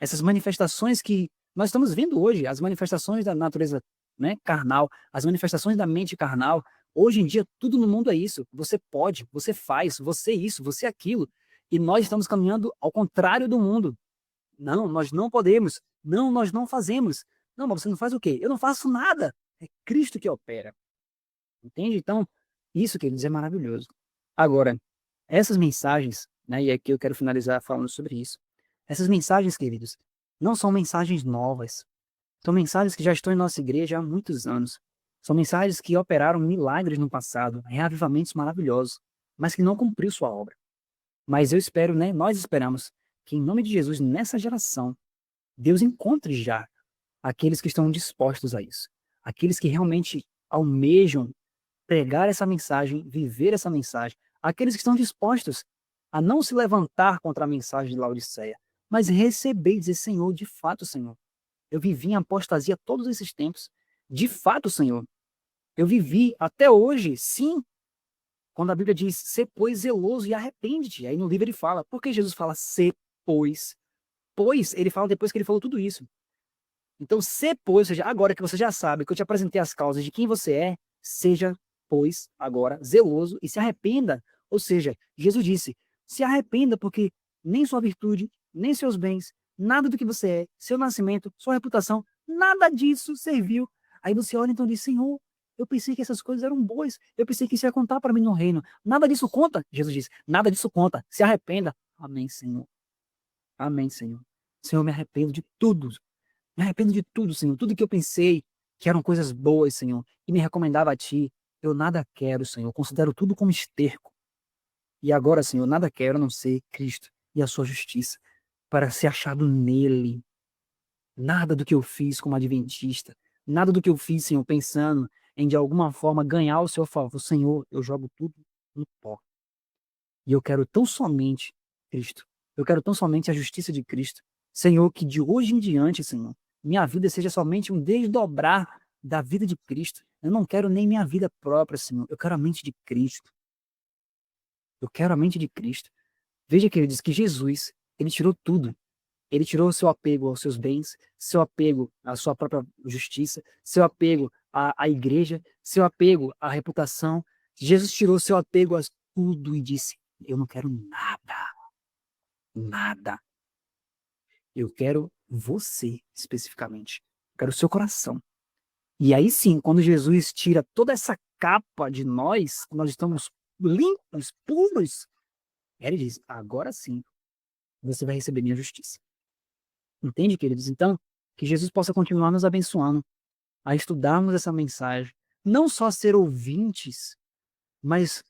essas manifestações que nós estamos vendo hoje, as manifestações da natureza, né, carnal, as manifestações da mente carnal, hoje em dia tudo no mundo é isso. Você pode, você faz, você isso, você aquilo. E nós estamos caminhando ao contrário do mundo. Não, nós não podemos. Não, nós não fazemos. Não, mas você não faz o quê? Eu não faço nada. É Cristo que opera. Entende? Então, isso, queridos, é maravilhoso. Agora, essas mensagens, né, e aqui eu quero finalizar falando sobre isso. Essas mensagens, queridos, não são mensagens novas. São mensagens que já estão em nossa igreja há muitos anos. São mensagens que operaram milagres no passado, reavivamentos maravilhosos, mas que não cumpriu sua obra. Mas eu espero, né, nós esperamos que em nome de Jesus, nessa geração, Deus encontre já aqueles que estão dispostos a isso. Aqueles que realmente almejam pregar essa mensagem, viver essa mensagem. Aqueles que estão dispostos a não se levantar contra a mensagem de Laodiceia, mas receber e dizer: Senhor, de fato, Senhor, eu vivi em apostasia todos esses tempos. De fato, Senhor, eu vivi até hoje, sim. Quando a Bíblia diz: "Sê, pois, zeloso e arrepende-te". Aí no livro ele fala, por que Jesus fala "sê"? pois, ele fala depois que ele falou tudo isso. Então, ser, pois, ou seja, agora que você já sabe que eu te apresentei as causas de quem você é, seja, pois, agora, zeloso e se arrependa. Ou seja, Jesus disse, se arrependa porque nem sua virtude, nem seus bens, nada do que você é, seu nascimento, sua reputação, nada disso serviu. Aí você olha então e diz, Senhor, eu pensei que essas coisas eram boas, eu pensei que isso ia contar para mim no reino. Nada disso conta, Jesus disse, nada disso conta, se arrependa. Amém, Senhor. Amém, Senhor. Senhor, eu me arrependo de tudo. Me arrependo de tudo, Senhor. Tudo que eu pensei que eram coisas boas, Senhor, e me recomendava a Ti, eu nada quero, Senhor. Considero tudo como esterco. E agora, Senhor, nada quero a não ser Cristo e a Sua justiça, para ser achado nele. Nada do que eu fiz como adventista, nada do que eu fiz, Senhor, pensando em de alguma forma ganhar o Seu favor. Senhor, eu jogo tudo no pó. E eu quero tão somente Cristo. Eu quero tão somente a justiça de Cristo. Senhor, que de hoje em diante, Senhor, minha vida seja somente um desdobrar da vida de Cristo. Eu não quero nem minha vida própria, Senhor. Eu quero a mente de Cristo. Eu quero a mente de Cristo. Veja que ele diz que Jesus, ele tirou tudo. Ele tirou o seu apego aos seus bens, seu apego à sua própria justiça, seu apego à igreja, seu apego à reputação. Jesus tirou seu apego a tudo e disse: eu não quero nada, nada. Eu quero você, especificamente. Eu quero o seu coração. E aí sim, quando Jesus tira toda essa capa de nós, nós estamos limpos, puros, ele diz: agora sim, você vai receber minha justiça. Entende, queridos? Então, que Jesus possa continuar nos abençoando a estudarmos essa mensagem, não só ser ouvintes, mas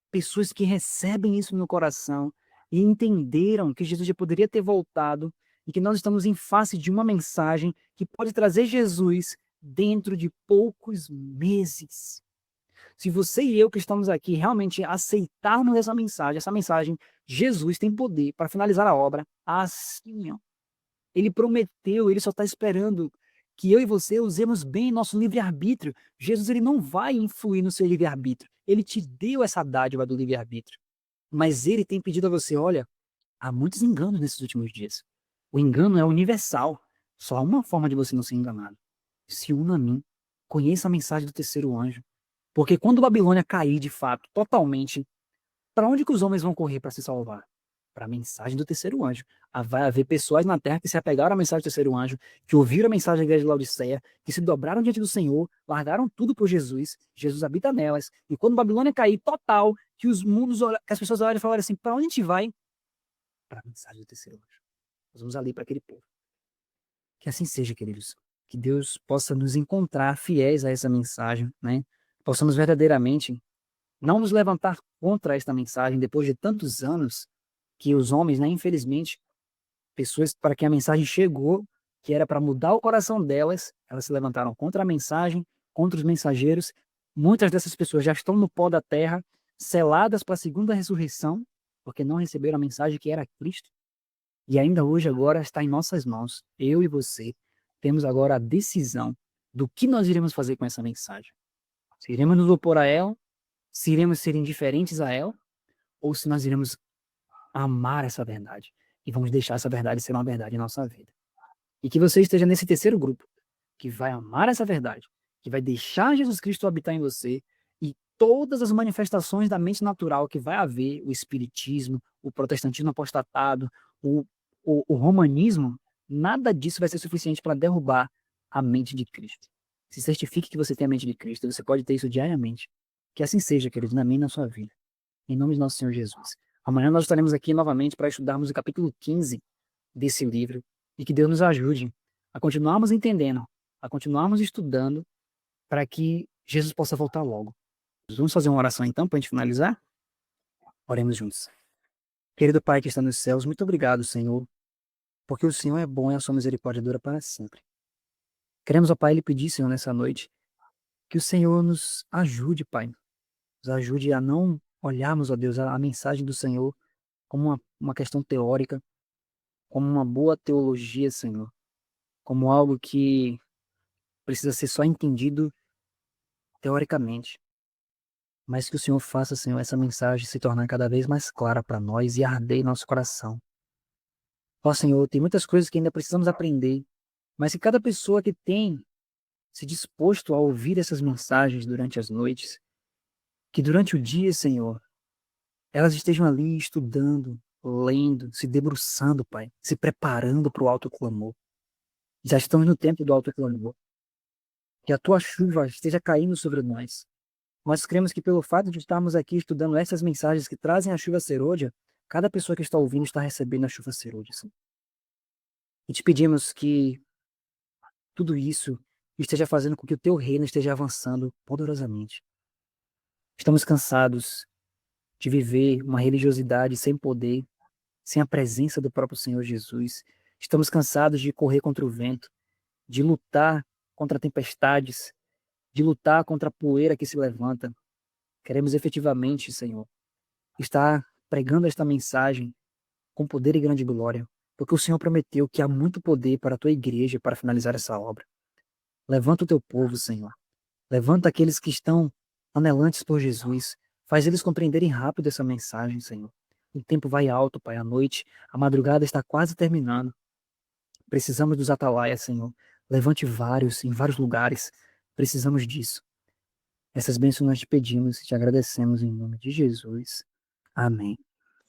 pessoas que recebem isso no coração e entenderam que Jesus já poderia ter voltado e que nós estamos em face de uma mensagem que pode trazer Jesus dentro de poucos meses. Se você e eu que estamos aqui realmente aceitarmos essa mensagem, Jesus tem poder para finalizar a obra assim, ó. Ele prometeu, ele só está esperando que eu e você usemos bem nosso livre-arbítrio. Jesus ele não vai influir no seu livre-arbítrio. Ele te deu essa dádiva do livre-arbítrio. Mas ele tem pedido a você, olha, há muitos enganos nesses últimos dias. O engano é universal. Só há uma forma de você não ser enganado. Se una a mim. Conheça a mensagem do terceiro anjo. Porque quando Babilônia cair de fato, totalmente, para onde que os homens vão correr para se salvar? Para a mensagem do terceiro anjo. Vai haver pessoas na terra que se apegaram à mensagem do terceiro anjo, que ouviram a mensagem da igreja de Laodiceia, que se dobraram diante do Senhor, largaram tudo por Jesus, Jesus habita nelas, e quando Babilônia cair total, que os mundos, que as pessoas olhem e falarem assim, para onde a gente vai? Para a mensagem do terceiro anjo. Nós vamos ali para aquele povo. Que assim seja, queridos. Que Deus possa nos encontrar fiéis a essa mensagem, né? Possamos verdadeiramente não nos levantar contra esta mensagem depois de tantos anos que os homens, né, infelizmente, pessoas para quem a mensagem chegou, que era para mudar o coração delas, elas se levantaram contra a mensagem, contra os mensageiros. Muitas dessas pessoas já estão no pó da terra, seladas para a segunda ressurreição, porque não receberam a mensagem que era Cristo. E ainda hoje, agora, está em nossas mãos. Eu e você temos agora a decisão do que nós iremos fazer com essa mensagem. Se iremos nos opor a ela, se iremos ser indiferentes a ela, ou se nós iremos amar essa verdade e vamos deixar essa verdade ser uma verdade em nossa vida. E que você esteja nesse terceiro grupo, que vai amar essa verdade, que vai deixar Jesus Cristo habitar em você e todas as manifestações da mente natural que vai haver, o espiritismo, o protestantismo apostatado, o, o romanismo, nada disso vai ser suficiente para derrubar a mente de Cristo. Se certifique que você tem a mente de Cristo, você pode ter isso diariamente. Que assim seja, querido, na minha e na sua vida. Em nome de nosso Senhor Jesus. Amanhã nós estaremos aqui novamente para estudarmos o capítulo 15 desse livro e que Deus nos ajude a continuarmos entendendo, a continuarmos estudando para que Jesus possa voltar logo. Vamos fazer uma oração então para a gente finalizar? Oremos juntos. Querido Pai que está nos céus, muito obrigado, Senhor, porque o Senhor é bom e a sua misericórdia dura para sempre. Queremos, ó Pai, lhe pedir, Senhor, nessa noite, que o Senhor nos ajude, Pai, nos ajude a não olharmos, ó Deus, a mensagem do Senhor como uma questão teórica, como uma boa teologia, Senhor, como algo que precisa ser só entendido teoricamente, mas que o Senhor faça, Senhor, essa mensagem se tornar cada vez mais clara para nós e arder em nosso coração. Ó Senhor, tem muitas coisas que ainda precisamos aprender, mas que cada pessoa que tem se disposto a ouvir essas mensagens durante as noites, que durante o dia, Senhor, elas estejam ali estudando, lendo, se debruçando, Pai, se preparando para o alto clamor. Já estamos no tempo do alto clamor. Que a tua chuva esteja caindo sobre nós. Nós cremos que pelo fato de estarmos aqui estudando essas mensagens que trazem a chuva serôdia, cada pessoa que está ouvindo está recebendo a chuva serôdia. Senhor. E te pedimos que tudo isso esteja fazendo com que o teu reino esteja avançando poderosamente. Estamos cansados de viver uma religiosidade sem poder, sem a presença do próprio Senhor Jesus. Estamos cansados de correr contra o vento, de lutar contra tempestades, de lutar contra a poeira que se levanta. Queremos efetivamente, Senhor, estar pregando esta mensagem com poder e grande glória, porque o Senhor prometeu que há muito poder para a tua igreja para finalizar essa obra. Levanta o teu povo, Senhor. Levanta aqueles que estão anelantes por Jesus. Faz eles compreenderem rápido essa mensagem, Senhor. O tempo vai alto, Pai, à noite. A madrugada está quase terminando. Precisamos dos atalaias, Senhor. Levante vários, em vários lugares. Precisamos disso. Essas bênçãos nós te pedimos e te agradecemos em nome de Jesus. Amém.